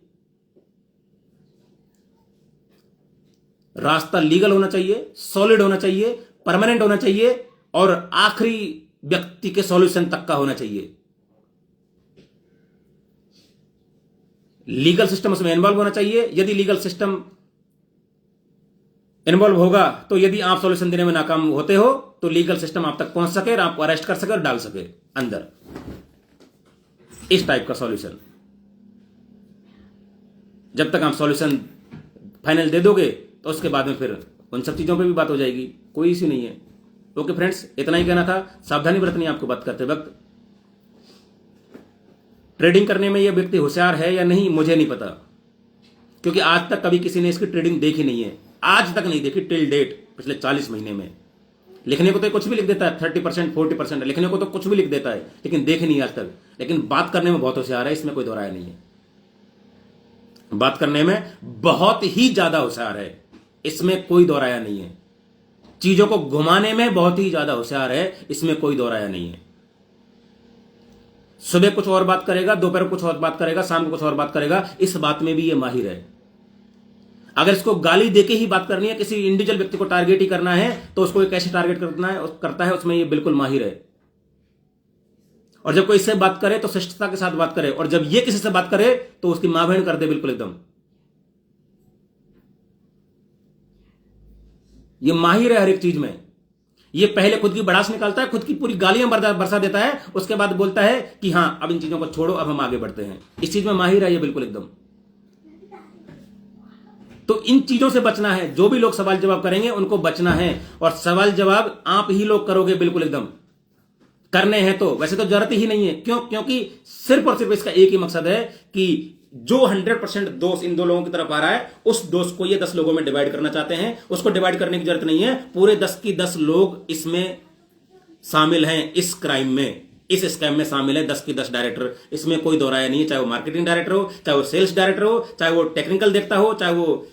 रास्ता लीगल होना चाहिए, सॉलिड होना चाहिए, परमानेंट होना चाहिए, और आखिरी व्यक्ति के सॉल्यूशन तक का होना चाहिए। लीगल सिस्टम उसमें इन्वॉल्व होना चाहिए। यदि लीगल सिस्टम इन्वॉल्व होगा तो यदि आप सॉल्यूशन देने में नाकाम होते हो तो लीगल सिस्टम आप तक पहुंच सके और आपको अरेस्ट कर सके और डाल सके अंदर। इस टाइप का सॉल्यूशन, जब तक आप सॉल्यूशन फाइनल दे दोगे तो उसके बाद में फिर उन सब चीजों पे भी बात हो जाएगी, कोई इश्यू नहीं है। ओके फ्रेंड्स, इतना ही कहना था। सावधानी बरतनी आपको बात करते वक्त। ट्रेडिंग करने में यह व्यक्ति होशियार है या नहीं मुझे नहीं पता, क्योंकि आज तक कभी किसी ने इसकी ट्रेडिंग देखी नहीं है, आज तक नहीं देखी टिल डेट, पिछले 40 महीने में। लिखने को तो कुछ भी लिख देता है, 30% 40%, लिखने को तो कुछ भी लिख देता है, लेकिन देखी नहीं आज तक। लेकिन बात करने में बहुत होशियार है, इसमें कोई दो राय नहीं है। बात करने में बहुत ही ज्यादा होशियार है, इसमें कोई दो राय नहीं है। चीजों को घुमाने में बहुत ही ज्यादा होशियार है, इसमें कोई दो राय नहीं है। सुबह कुछ और बात करेगा, दोपहर कुछ और बात करेगा, शाम को कुछ और बात करेगा, इस बात में भी ये माहिर है। अगर इसको गाली देके ही बात करनी है, किसी इंडिविजुअल व्यक्ति को टारगेट ही करना है, तो उसको कैसे टारगेट करता है उसमें ये बिल्कुल माहिर है। और जब कोई इससे बात करे तो शिष्टता के साथ बात करे, और जब ये किसी से बात करे तो उसकी मां बहन कर दे बिल्कुल एकदम। ये माहिर है हर एक चीज में। ये पहले खुद की भड़ास निकालता है, खुद की पूरी गालियां बरसा देता है, उसके बाद बोलता है कि हां अब इन चीजों को छोड़ो, अब हम आगे बढ़ते हैं। इस चीज में माहिर है ये बिल्कुल एकदम। तो इन चीजों से बचना है। जो भी लोग सवाल जवाब करेंगे उनको बचना है, और सवाल जवाब आप ही लोग करोगे बिल्कुल एकदम। करने हैं तो वैसे तो जरूरत ही नहीं है, क्योंकि सिर्फ और सिर्फ इसका एक ही मकसद है कि जो 100% दोष इन दो लोगों की तरफ आ रहा है, उस दोष को ये 10 लोगों में डिवाइड करना चाहते हैं। उसको डिवाइड करने की जरूरत नहीं है, पूरे 10 की 10 लोग इसमें शामिल हैं, इस क्राइम में, इस स्कैम में शामिल है 10 की 10 डायरेक्टर। इसमें कोई दो राय नहीं है, चाहे वो मार्केटिंग डायरेक्टर हो, चाहे वो सेल्स डायरेक्टर हो, चाहे वो टेक्निकल देखता हो, चाहे वो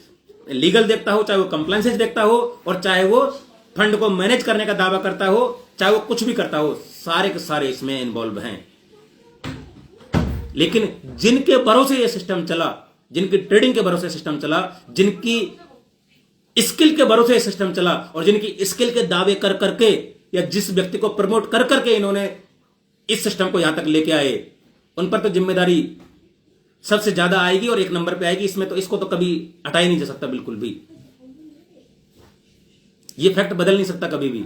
लीगल देखता हो, चाहे वो कंप्लायंसेस देखता हो, और चाहे वो फंड को मैनेज करने का दावा करता हो, चाहे वो कुछ भी करता हो, सारे के सारे इसमें इन्वॉल्व हैं। लेकिन जिनके भरोसे ये सिस्टम चला, जिनकी ट्रेडिंग के भरोसे सिस्टम चला, जिनकी स्किल के भरोसे सिस्टम चला, और जिनकी स्किल के दावे कर करके या जिस व्यक्ति को प्रमोट कर करके इन्होंने इस सिस्टम को यहां तक लेके आए, उन पर तो जिम्मेदारी सबसे ज्यादा आएगी और एक नंबर पे आएगी। इसमें तो इसको तो कभी हटाया नहीं जा सकता बिल्कुल भी। ये फैक्ट बदल नहीं सकता कभी भी।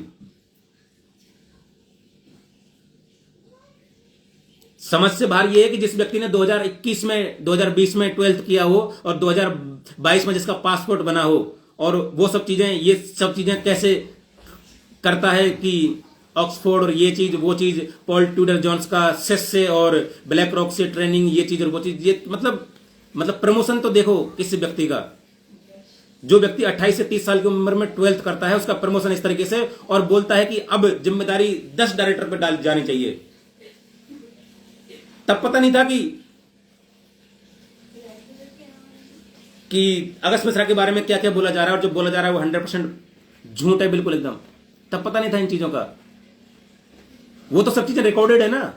समझ से बाहर यह है कि जिस व्यक्ति ने 2021 में 2020 में 12th किया हो और 2022 में जिसका पासपोर्ट बना हो, और वो सब चीजें, ये सब चीजें कैसे करता है कि ऑक्सफोर्ड और ये चीज वो चीज, पॉल ट्यूडर जोन्स का सेस से और ब्लैक रॉक से ट्रेनिंग, ये चीज और वो चीज, ये मतलब प्रमोशन तो देखो किसी व्यक्ति का। जो व्यक्ति 28 से 30 साल की उम्र में 12th करता है, उसका प्रमोशन इस तरीके से, और बोलता है कि अब जिम्मेदारी 10 डायरेक्टर पर डाल जानी चाहिए। तब पता नहीं था कि अगस्त मिश्रा के बारे में क्या क्या बोला जा रहा है, और जो बोला जा रहा है वो 100% झूठ है बिल्कुल एकदम। तब पता नहीं था इन चीजों का। वो तो सब चीजें रिकॉर्डेड है ना,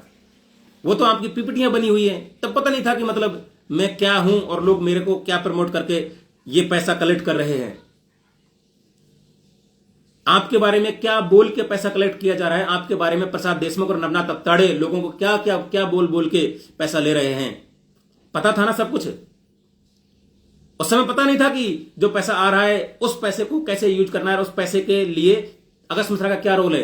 वो तो आपकी पीपीटियां बनी हुई है। तब पता नहीं था कि मतलब मैं क्या हूं और लोग मेरे को क्या प्रमोट करके ये पैसा कलेक्ट कर रहे हैं। आपके बारे में क्या बोल के पैसा कलेक्ट किया जा रहा है, आपके बारे में प्रसाद देशमुख और नवनाथ अत्ताड़े लोगों को क्या क्या क्या बोल बोल के पैसा ले रहे हैं। पता था ना सब कुछ। उस समय पता नहीं था कि जो पैसा आ रहा है उस पैसे को कैसे यूज करना है, और उस पैसे के लिए अगस्त मिश्रा का क्या रोल है।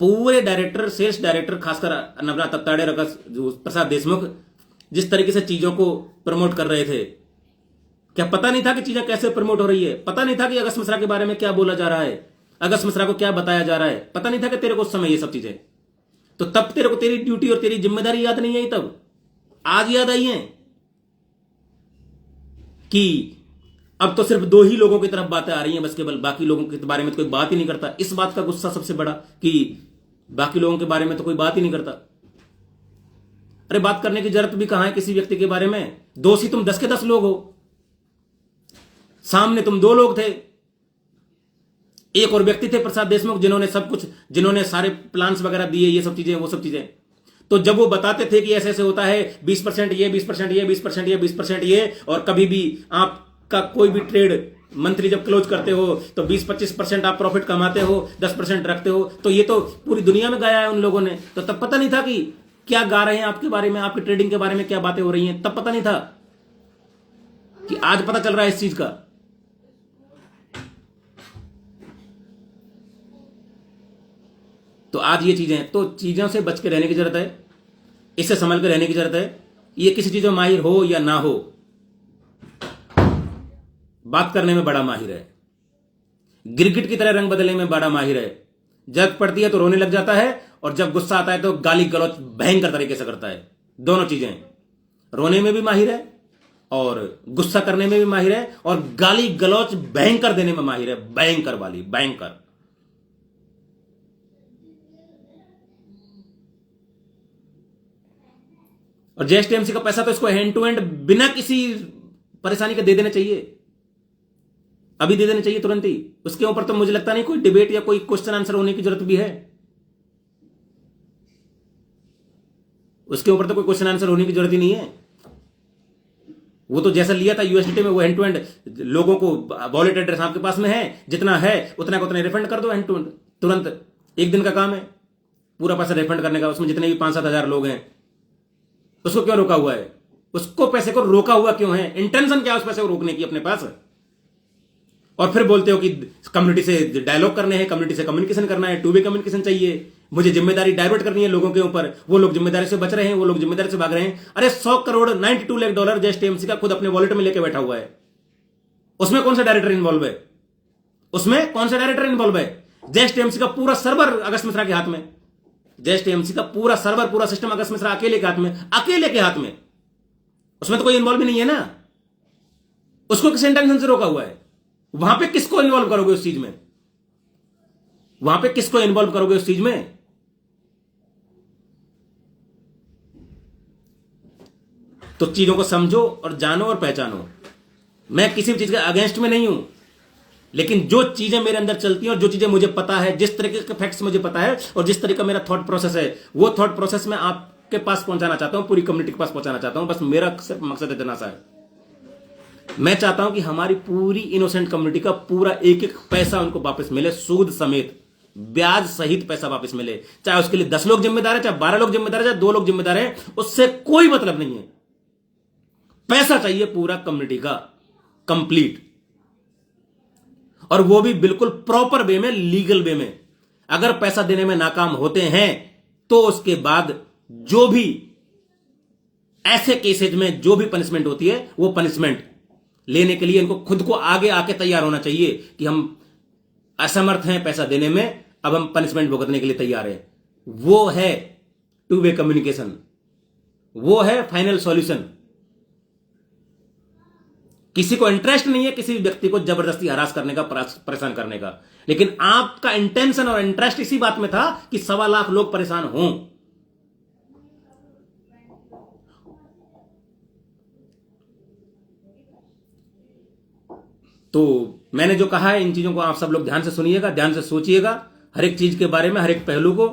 पूरे डायरेक्टर, सेल्स डायरेक्टर, खासकर नवनाथ अत्ताड़े और प्रसाद देशमुख जिस तरीके से चीजों को प्रमोट कर रहे थे, क्या पता नहीं था कि चीजें कैसे प्रमोट हो रही है? पता नहीं था कि अगस्त मिश्रा के बारे में क्या बोला जा रहा है, अगस्त मिश्रा को क्या बताया जा रहा है? पता नहीं था कि तेरे को उस समय ये सब चीजें। तो तब तेरे को तेरी ड्यूटी और तेरी जिम्मेदारी याद नहीं आई, तब आज याद आई है कि अब तो सिर्फ 2 ही लोगों की तरफ बातें आ रही हैं बस, केवल बाकी लोगों के बारे में तो कोई बात ही नहीं करता। इस बात का गुस्सा सबसे बड़ा कि बाकी लोगों के बारे में तो कोई बात ही नहीं करता। अरे बात करने की जरूरत भी कहां है किसी व्यक्ति के बारे में? दोषी तुम 10 के 10 लोग हो, सामने तुम 2 लोग थे। एक और व्यक्ति थे प्रसाद देशमुख, जिन्होंने सब कुछ, जिन्होंने सारे प्लान्स वगैरह दिए, ये सब चीजें वो सब चीजें। तो जब वो बताते थे कि ऐसे ऐसे होता है, 20% ये, 20% ये, 20% ये, 20% ये, और कभी भी आपका कोई भी ट्रेड मंथली जब क्लोज करते हो तो 20-25% आप प्रॉफिट कमाते हो, 10% रखते हो, तो ये तो पूरी दुनिया में गाया है उन लोगों ने। तो तब पता नहीं था कि क्या गा रहे हैं आपके बारे में, आपकी ट्रेडिंग के बारे में क्या बातें हो रही हैं। तब पता नहीं था कि आज पता चल रहा है इस चीज का। तो आज ये चीजें, तो चीजों से बच के रहने की जरूरत है, इससे संभल के रहने की जरूरत है। ये किसी चीज में माहिर हो या ना हो, बात करने में बड़ा माहिर है, गिरगिट की तरह रंग बदलने में बड़ा माहिर है। जरूरत पड़ती है तो रोने लग जाता है, और जब गुस्सा आता है तो गाली गलौज भयंकर तरीके से करता है। दोनों चीजें, रोने में भी माहिर है और गुस्सा करने में भी माहिर है और गाली गलौज भयंकर देने में माहिर है, भयंकर वाली, भयंकर। और जेएसटीएमसी का पैसा तो इसको हैंड टू हैंड बिना किसी परेशानी के दे देना चाहिए, अभी दे देना चाहिए तुरंत ही। उसके ऊपर तो मुझे लगता नहीं कोई डिबेट या कोई क्वेश्चन आंसर होने की जरूरत भी है, उसके ऊपर तो कोई क्वेश्चन आंसर होने की जरूरत ही नहीं है। वो तो जैसा लिया था यूएसडीटी में, वो हैंड टू हैंड लोगों को, वॉलेट एड्रेस आपके पास में है, जितना है उतना का उतना रिफंड कर दो हैंड टू हैंड, तुरंत। एक दिन का काम है पूरा पैसा रिफंड करने का। उसमें जितने भी 5-7 हजार लोग हैं, उसको क्यों रोका हुआ है? उसको पैसे को रोका हुआ क्यों है? इंटेंशन क्या है उस पैसे को रोकने की अपने पास? और फिर बोलते हो कि कम्युनिटी से डायलॉग करने हैं, कम्युनिटी से कम्युनिकेशन करना है, टू वे कम्युनिकेशन चाहिए, मुझे जिम्मेदारी डाइवर्ट करनी है लोगों के ऊपर, वो लोग जिम्मेदारी से बच रहे हैं, वो लोग जिम्मेदारी से भाग रहे हैं। अरे 100 करोड़ $92 लाख जेएसटीएमसी का खुद अपने वॉलेट में लेके बैठा हुआ है, उसमें कौन सा डायरेक्टर इन्वॉल्व है? उसमें कौन सा डायरेक्टर इन्वॉल्व है? जेएसटीएमसी का पूरा सर्वर अगस्त मिश्रा के हाथ में, जेएसटीएमसी का पूरा सर्वर, पूरा सिस्टम अगस्त मिश्रा अकेले के हाथ में, अकेले के हाथ में। उसमें तो कोई इन्वॉल्व भी नहीं है ना। उसको किस इंटेंशन से रोका हुआ है? वहां पे किसको इन्वॉल्व करोगे उस चीज में? वहां पे किसको इन्वॉल्व करोगे उस चीज में? तो चीजों को समझो और जानो और पहचानो। मैं किसी भी चीज के अगेंस्ट में नहीं हूं, लेकिन जो चीजें मेरे अंदर चलती हैं और जो चीजें मुझे पता है, जिस तरीके के फैक्ट्स मुझे पता है और जिस तरीके का मेरा थॉट प्रोसेस है, वो थॉट प्रोसेस मैं आपके पास पहुंचाना चाहता हूं, पूरी कम्युनिटी के पास पहुंचाना चाहता हूं। बस मेरा सिर्फ मकसद इतना सा है, मैं चाहता हूं कि हमारी पूरी इनोसेंट कम्युनिटी का पूरा एक एक पैसा उनको वापस मिले, सूद समेत, ब्याज सहित पैसा वापस मिले। चाहे उसके लिए 10 लोग जिम्मेदार है, चाहे 12 लोग जिम्मेदार है, चाहे 2 लोग जिम्मेदार है, उससे कोई मतलब नहीं है। पैसा चाहिए पूरा कम्युनिटी का, कंप्लीट, और वो भी बिल्कुल प्रॉपर वे में, लीगल वे में। अगर पैसा देने में नाकाम होते हैं तो उसके बाद जो भी ऐसे केसेज में जो भी पनिशमेंट होती है, वो पनिशमेंट लेने के लिए इनको खुद को आगे आके तैयार होना चाहिए कि हम असमर्थ हैं पैसा देने में, अब हम पनिशमेंट भुगतने के लिए तैयार हैं। वो है टू वे कम्युनिकेशन, वो है फाइनल सॉल्यूशन। किसी को इंटरेस्ट नहीं है किसी व्यक्ति को जबरदस्ती हरास करने का, परेशान करने का, लेकिन आपका इंटेंशन और इंटरेस्ट इसी बात में था कि 1.25 लाख लोग परेशान हों। तो मैंने जो कहा है, इन चीजों को आप सब लोग ध्यान से सुनिएगा, ध्यान से सोचिएगा, हर एक चीज के बारे में, हर एक पहलू को।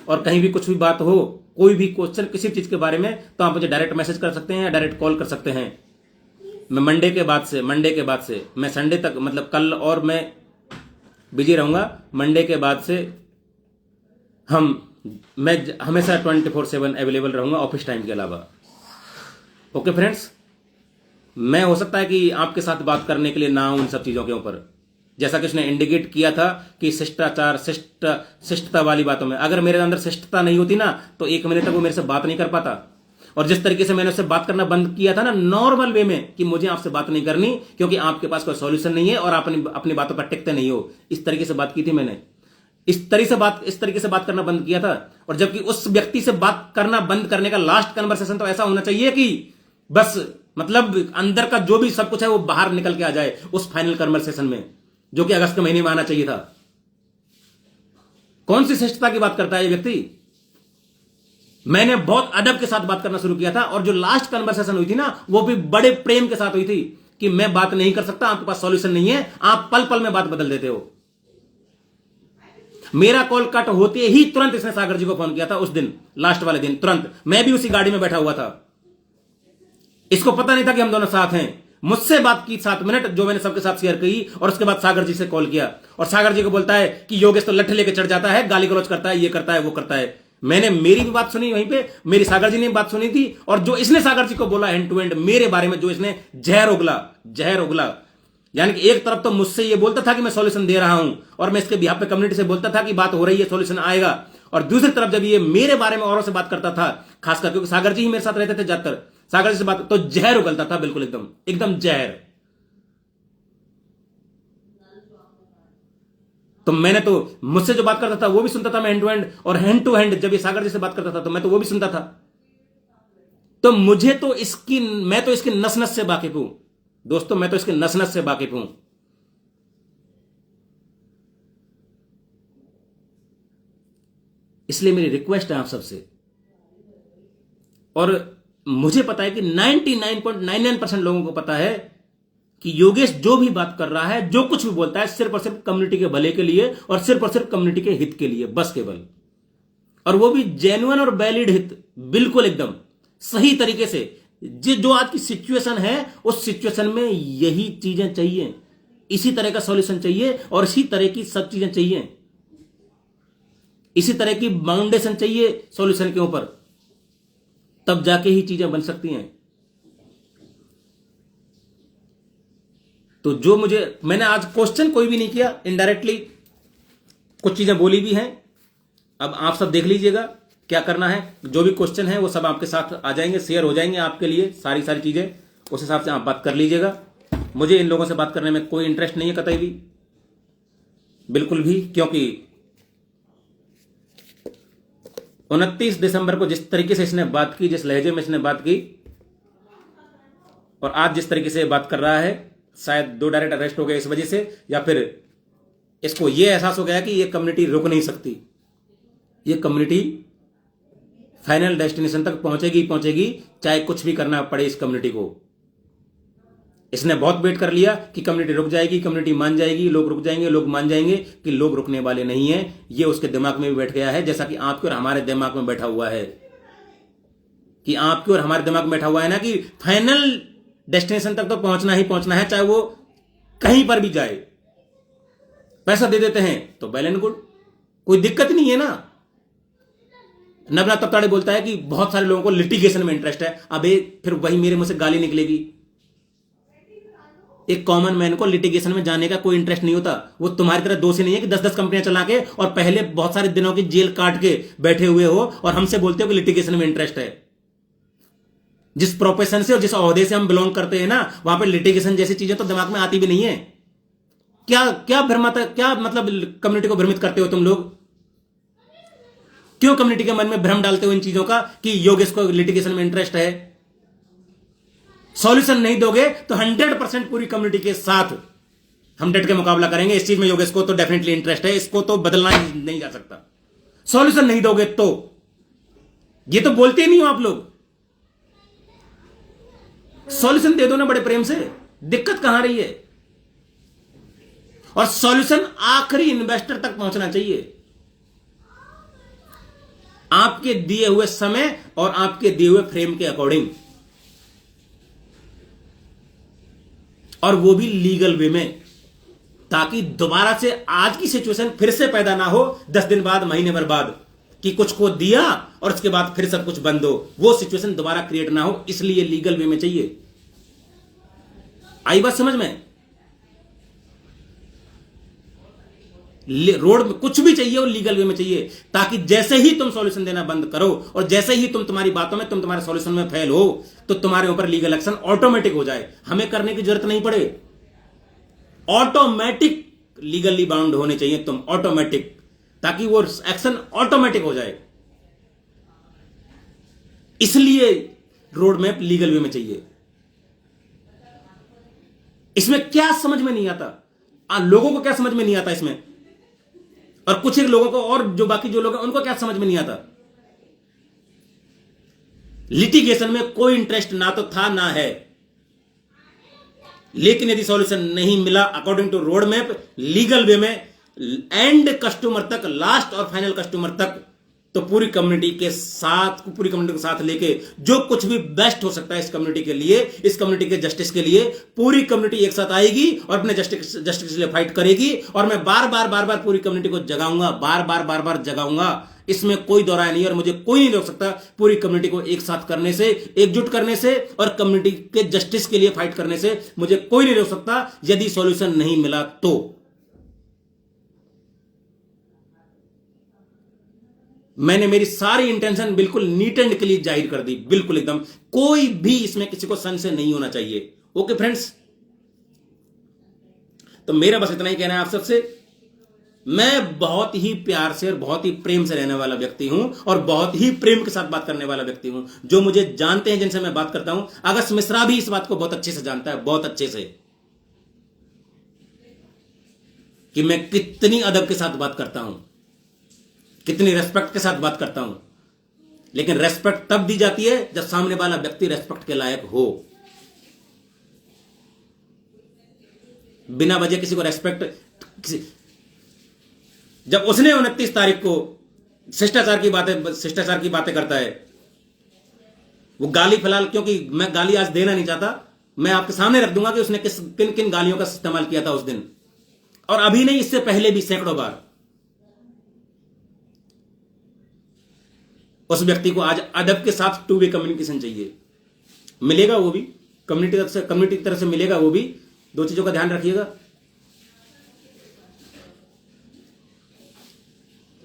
और कहीं भी कुछ भी बात हो, कोई भी क्वेश्चन किसी चीज के बारे में, तो आप मुझे डायरेक्ट मैसेज कर सकते हैं या डायरेक्ट कॉल कर सकते हैं। मैं मंडे के बाद से मैं संडे तक, मतलब कल और मैं बिजी रहूंगा। मंडे के बाद से मैं हमेशा 24/7 अवेलेबल रहूंगा, ऑफिस टाइम के अलावा। ओके फ्रेंड्स, मैं हो सकता है कि आपके साथ बात करने के लिए ना उन सब चीजों के ऊपर, जैसा कि उसने इंडिकेट किया था कि शिष्टाचार, शिष्टता वाली बातों में, अगर मेरे अंदर शिष्टता नहीं होती ना, तो 1 महीने तक वो मेरे से बात नहीं कर पाता। और जिस तरीके से मैंने उससे बात करना बंद किया था ना, नॉर्मल वे में, कि मुझे आपसे बात नहीं करनी क्योंकि आपके पास कोई सॉल्यूशन नहीं है और आप अपनी बातों पर टिकते नहीं हो, इस तरीके से बात की थी मैंने। इस तरीके से बात करना बंद किया था। और जबकि उस व्यक्ति से बात करना बंद करने का लास्ट कन्वर्सेशन तो ऐसा होना चाहिए कि बस, मतलब अंदर का जो भी सब कुछ है वो बाहर निकल के आ जाए उस फाइनल कन्वर्सेशन में, जो कि अगस्त के महीने में आना चाहिए था। कौन सी शिष्टता की बात करता है ये व्यक्ति? मैंने बहुत अदब के साथ बात करना शुरू किया था, और जो लास्ट कन्वर्सेशन हुई थी ना, वो भी बड़े प्रेम के साथ हुई थी कि मैं बात नहीं कर सकता, आपके पास सॉल्यूशन नहीं है, आप पल पल में बात बदल देते हो। मेरा कॉल कट होते ही तुरंत इसने सागर जी को फोन किया था उस दिन, लास्ट वाले दिन, तुरंत। मैं भी उसी गाड़ी में बैठा हुआ था, इसको पता नहीं था कि हम दोनों साथ हैं। मुझसे बात की 7 मिनट, जो मैंने सबके साथ शेयर की, और उसके बाद सागर जी से कॉल किया, और सागर जी को बोलता है कि योगेश तो लट्ठे लेके चढ़ जाता है, गाली गलौज करता है, ये करता है, वो करता है। मैंने मेरी भी बात सुनी वहीं पे, मेरी सागर जी ने बात सुनी थी, और जो इसने सागर जी को बोला हैंड टू हैंड मेरे बारे में, जो इसने जहर उगला, यानी कि एक तरफ तो मुझसे ये बोलता था कि मैं सॉल्यूशन दे रहा हूं, और मैं इसके बिहाफ पे कम्युनिटी से बोलता था कि बात हो रही है, सॉल्यूशन आएगा, और दूसरी तरफ जब ये मेरे बारे में औरों से बात करता था, खासकर क्योंकि सागर जी ही मेरे साथ रहते थे ज्यादातर, सागर जी से बात, तो जहर उगलता था, बिल्कुल एकदम जहर। तो मैंने तो मुझसे जो बात करता था वो भी सुनता था मैं हैंड टू हैंड, और हैंड टू हैंड जब ये सागर जी से बात करता था तो मैं तो वो भी सुनता था। तो मुझे तो मैं तो इसकी नस नस से वाकिफ हूं दोस्तों, मैं तो इसके नस नस से वाकिफ हूं। इसलिए मेरी रिक्वेस्ट है आप सबसे, और मुझे पता है कि 99.99% लोगों को पता है कि योगेश जो भी बात कर रहा है, जो कुछ भी बोलता है, सिर्फ और सिर्फ कम्युनिटी के भले के लिए और सिर्फ और सिर्फ कम्युनिटी के हित के लिए, बस केवल, और वो भी जेन्युइन और वैलिड हित, बिल्कुल एकदम सही तरीके से। जो आज की सिचुएशन है उस सिचुएशन में यही चीजें चाहिए, इसी तरह का सॉल्यूशन चाहिए और इसी तरह की सब चीजें चाहिए, इसी तरह की बाउंडेशन चाहिए सॉल्यूशन के ऊपर, तब जाके ही चीजें बन सकती हैं। तो जो मैंने आज क्वेश्चन कोई भी नहीं किया, इनडायरेक्टली कुछ चीजें बोली भी हैं। अब आप सब देख लीजिएगा क्या करना है, जो भी क्वेश्चन है वो सब आपके साथ आ जाएंगे, शेयर हो जाएंगे आपके लिए सारी चीजें, उस हिसाब से आप बात कर लीजिएगा। मुझे इन लोगों से बात करने में कोई इंटरेस्ट नहीं है कतई भी, बिल्कुल भी, क्योंकि 29 दिसंबर को जिस तरीके से इसने बात की, जिस लहजे में इसने बात की, और आज जिस तरीके से बात कर रहा है, शायद 2 डायरेक्ट अरेस्ट हो गए इस वजह से, या फिर इसको यह एहसास हो गया कि यह कम्युनिटी रुक नहीं सकती, यह कम्युनिटी फाइनल डेस्टिनेशन तक पहुंचेगी, चाहे कुछ भी करना पड़े इस कम्युनिटी को। इसने बहुत वेट कर लिया कि कम्युनिटी रुक जाएगी, कम्युनिटी मान जाएगी, लोग रुक जाएंगे, लोग मान जाएंगे, कि लोग रुकने वाले नहीं है। ये उसके दिमाग में भी बैठ गया है, जैसा कि आपके और हमारे दिमाग में बैठा हुआ है, कि आपके और हमारे दिमाग में बैठा हुआ है ना, कि फाइनल डेस्टिनेशन तक तो पहुंचना ही पहुंचना है, चाहे वो कहीं पर भी जाए। पैसा दे देते हैं तो वेल एंड गुड, कोई दिक्कत नहीं है ना। नबना तप्ताड़े बोलता है कि बहुत सारे लोगों को लिटिगेशन में इंटरेस्ट है। अबे फिर वही मेरे मुंह से गाली निकलेगी। एक कॉमन मैन को लिटिगेशन में जाने का कोई इंटरेस्ट नहीं होता। वो तुम्हारी तरह दोषी नहीं है कि 10-10 कंपनियां चला के और पहले बहुत सारे दिनों की जेल काट के बैठे हुए हो और हमसे बोलते हो कि लिटिगेशन में इंटरेस्ट है। जिस प्रोफेशन से और जिस ओहदे से हम बिलोंग करते हैं ना, वहां पे लिटिगेशन जैसी चीजें तो दिमाग में आती भी नहीं है। क्या मतलब कम्युनिटी को भ्रमित करते हो तुम लोग? क्यों कम्युनिटी के मन में भ्रम डालते हो इन चीजों का कि योगेश को लिटिगेशन में इंटरेस्ट है? सॉल्यूशन नहीं दोगे तो 100% पूरी कम्युनिटी के साथ हम डट के मुकाबला करेंगे। इस चीज में योगेश को तो डेफिनेटली इंटरेस्ट है, इसको तो बदलना ही नहीं जा सकता। सॉल्यूशन नहीं दोगे तो, ये तो बोलते ही नहीं हो आप लोग। सॉल्यूशन दे दो ना बड़े प्रेम से, दिक्कत कहां रही है? और सॉल्यूशन आखिरी इन्वेस्टर तक पहुंचना चाहिए, आपके दिए हुए समय और आपके दिए हुए फ्रेम के अकॉर्डिंग, और वो भी लीगल वे में, ताकि दोबारा से आज की सिचुएशन फिर से पैदा ना हो 10 दिन बाद, महीने भर बाद, कि कुछ को दिया और उसके बाद फिर सब कुछ बंद हो। वो सिचुएशन दोबारा क्रिएट ना हो, इसलिए लीगल वे में चाहिए। आई बात समझ में? रोड में कुछ भी चाहिए वो लीगल वे में चाहिए, ताकि जैसे ही तुम सॉल्यूशन देना बंद करो और जैसे ही तुम्हारी बातों में, तुम्हारे सॉल्यूशन में फेल हो, तो तुम्हारे ऊपर लीगल एक्शन ऑटोमेटिक हो जाए। हमें करने की जरूरत नहीं पड़े, ऑटोमेटिक लीगली बाउंड होने चाहिए तुम, ऑटोमेटिक, ताकि वो एक्शन ऑटोमेटिक हो जाए। इसलिए रोड मैप लीगल वे में चाहिए। इसमें क्या समझ में नहीं आता? लोगों को क्या समझ में नहीं आता इसमें? और कुछ एक लोगों को, और जो बाकी जो लोग हैं उनको क्या समझ में नहीं आता? लिटिगेशन में कोई इंटरेस्ट ना तो था ना है, लेकिन यदि सॉल्यूशन नहीं मिला according to road map, legal way में, एंड कस्टमर तक, लास्ट और फाइनल कस्टमर तक, तो पूरी कम्युनिटी के साथ लेके जो कुछ भी बेस्ट हो सकता है इस कम्युनिटी के लिए, इस कम्युनिटी के जस्टिस के लिए, पूरी कम्युनिटी एक साथ आएगी और अपने जस्टिस के लिए फाइट करेगी। और मैं बार बार पूरी कम्युनिटी को जगाऊंगा, बार बार जगाऊंगा, इसमें कोई दो राय नहीं है। और मुझे कोई नहीं रोक सकता पूरी कम्युनिटी को एक साथ करने से, एकजुट करने से, और कम्युनिटी के जस्टिस के लिए फाइट करने से मुझे कोई नहीं रोक सकता, यदि सॉल्यूशन नहीं मिला तो। मैंने मेरी सारी इंटेंशन बिल्कुल नीट एंड क्लीन जाहिर कर दी, बिल्कुल एकदम, कोई भी इसमें किसी को संशय नहीं होना चाहिए। ओके फ्रेंड्स, तो मेरा बस इतना ही कहना है आप सबसे मैं बहुत ही प्यार से और बहुत ही प्रेम से रहने वाला व्यक्ति हूं और बहुत ही प्रेम के साथ बात करने वाला व्यक्ति हूं। जो मुझे जानते हैं, जिनसे मैं बात करता हूं, अगस्त मिश्रा भी इस बात को बहुत अच्छे से जानता है, बहुत अच्छे से, कि मैं कितनी अदब के साथ बात करता हूं, कितनी रेस्पेक्ट के साथ बात करता हूं। लेकिन रेस्पेक्ट तब दी जाती है जब सामने वाला व्यक्ति रेस्पेक्ट के लायक हो। बिना वजह किसी को रेस्पेक्ट, जब उसने 29 तारीख को शिष्टाचार की बातें करता है, वो गाली फिलहाल, क्योंकि मैं गाली आज देना नहीं चाहता, मैं आपके सामने रख दूंगा कि उसने किन किन गालियों का इस्तेमाल किया था उस दिन, और अभी नहीं, इससे पहले भी सैकड़ों बार। उस व्यक्ति को आज अदब के साथ टू वे कम्युनिकेशन चाहिए, मिलेगा वो भी कम्युनिटी की तरफ से मिलेगा वो भी। दो चीजों का ध्यान रखिएगा,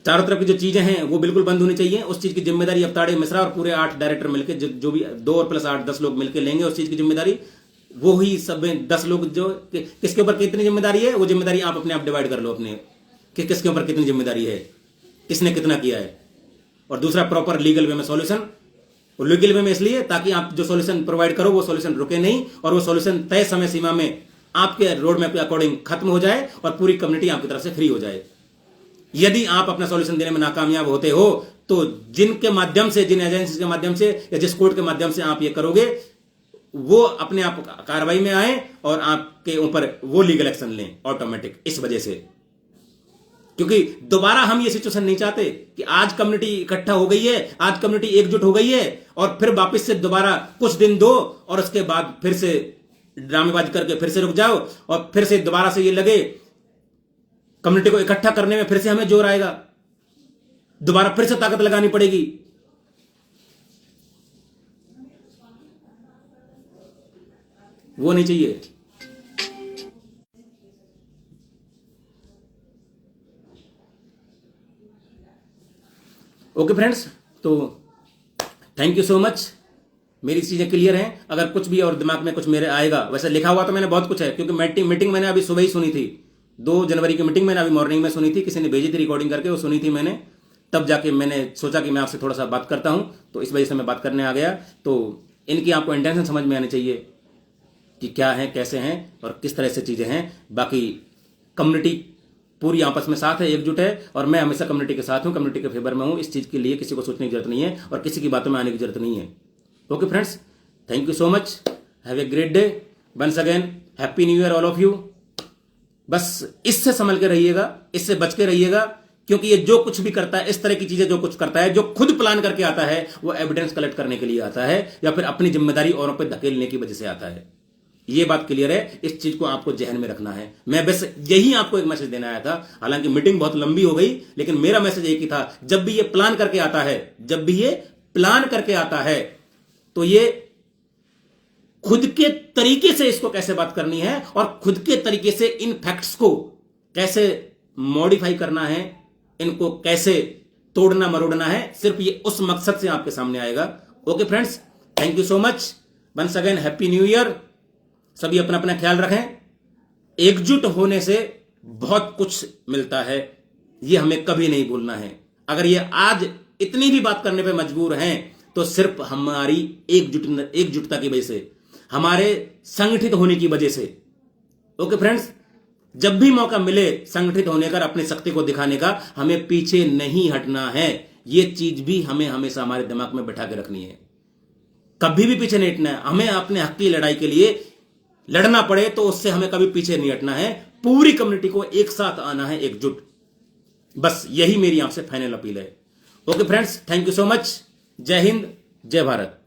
चारों तरफ की जो चीजें हैं वो बिल्कुल बंद होनी चाहिए। उस चीज की जिम्मेदारी अवताड़े मिश्रा और पूरे 8 डायरेक्टर मिलकर, जो भी 2 और प्लस 8 10 लोग मिलकर लेंगे उस चीज की जिम्मेदारी। वो ही सब 10 लोग जो किसके ऊपर कितनी जिम्मेदारी है, वो जिम्मेदारी आप अपने आप डिवाइड कर लो अपने, कि किसके ऊपर कितनी जिम्मेदारी है, किसने कितना किया है। और दूसरा, प्रॉपर लीगल वे में सॉल्यूशन। लीगल वे में इसलिए ताकि आप जो सॉल्यूशन प्रोवाइड करो वो सॉल्यूशन रुके नहीं, और वो सॉल्यूशन तय समय सीमा में आपके रोड मैप के अकॉर्डिंग खत्म हो जाए और पूरी कम्युनिटी आपकी तरफ से फ्री हो जाए। यदि आप अपना सॉल्यूशन देने में नाकामयाब होते हो तो जिनके माध्यम से, जिन एजेंसी के माध्यम से या जिस कोर्ट के माध्यम से आप ये करोगे, वो अपने आप कार्रवाई में आए और आपके ऊपर वो लीगल एक्शन लें ऑटोमेटिक। इस वजह से, क्योंकि दोबारा हम ये सिचुएशन नहीं चाहते कि आज कम्युनिटी इकट्ठा हो गई है, आज कम्युनिटी एकजुट हो गई है और फिर वापस से दोबारा कुछ दिन दो और उसके बाद फिर से ड्रामेबाजी करके फिर से रुक जाओ और फिर से दोबारा से ये लगे कम्युनिटी को इकट्ठा करने में फिर से हमें जोर आएगा, दोबारा फिर से ताकत लगानी पड़ेगी। वो नहीं चाहिए। ओके फ्रेंड्स, तो थैंक यू सो मच। मेरी चीजें क्लियर हैं। अगर कुछ भी और दिमाग में कुछ मेरे आएगा, वैसे लिखा हुआ तो मैंने बहुत कुछ है, क्योंकि मीटिंग मैंने अभी सुबह ही सुनी थी, 2 जनवरी की मीटिंग मैंने अभी मॉर्निंग में सुनी थी, किसी ने भेजी थी रिकॉर्डिंग करके, वो सुनी थी मैंने, तब जाके मैंने सोचा कि मैं आपसे थोड़ा सा बात करता हूं, तो इस वजह से मैं बात करने आ गया। तो इनकी आपको इंटेंशन समझ में आनी चाहिए कि क्या है, कैसे हैं और किस तरह से चीजें हैं। बाकी कम्युनिटी पूरी आपस में साथ है, एकजुट है, और मैं हमेशा कम्युनिटी के साथ हूं, कम्युनिटी के फेवर में हूं। इस चीज के लिए किसी को सोचने की जरूरत नहीं है और किसी की बातों में आने की जरूरत नहीं है। Okay friends, thank you so much, have a great day, once again happy new year all of you. बस इससे संभल के रहिएगा, इससे बच के रहिएगा, क्योंकि ये जो कुछ भी करता है, इस तरह की चीजें जो कुछ करता है, जो खुद प्लान करके आता है, वो एविडेंस कलेक्ट करने के लिए आता है या फिर अपनी जिम्मेदारी औरों पर धकेलने की वजह से आता है। ये बात क्लियर है, इस चीज को आपको जहन में रखना है। मैं बस यही आपको एक मैसेज देना आया था। हालांकि मीटिंग बहुत लंबी हो गई, लेकिन मेरा मैसेज एक ही था, जब भी ये प्लान करके आता है, जब भी ये प्लान करके आता है, तो ये खुद के तरीके से इसको कैसे बात करनी है और खुद के तरीके से इन फैक्ट्स को कैसे मॉडिफाई करना है, इनको कैसे तोड़ना मरोड़ना है, सिर्फ ये उस मकसद से आपके सामने आएगा। Okay friends, thank you so much, once again happy new year. सभी अपना अपना ख्याल रखें। एकजुट होने से बहुत कुछ मिलता है, ये हमें कभी नहीं भूलना है। अगर ये आज इतनी भी बात करने पे मजबूर हैं तो सिर्फ हमारी एकजुटता की वजह से, हमारे संगठित होने की वजह से। ओके फ्रेंड्स, जब भी मौका मिले संगठित होने का, अपनी शक्ति को दिखाने का, हमें पीछे नहीं हटना है। ये चीज भी हमें हमेशा हमारे दिमाग में बैठा के रखनी है, कभी भी पीछे नहीं हटना है। हमें अपने हक की लड़ाई के लिए लड़ना पड़े तो उससे हमें कभी पीछे नहीं हटना है। पूरी कम्युनिटी को एक साथ आना है, एकजुट। बस यही मेरी आपसे फाइनल अपील है। Okay friends, thank you so much. जय हिंद, जय भारत।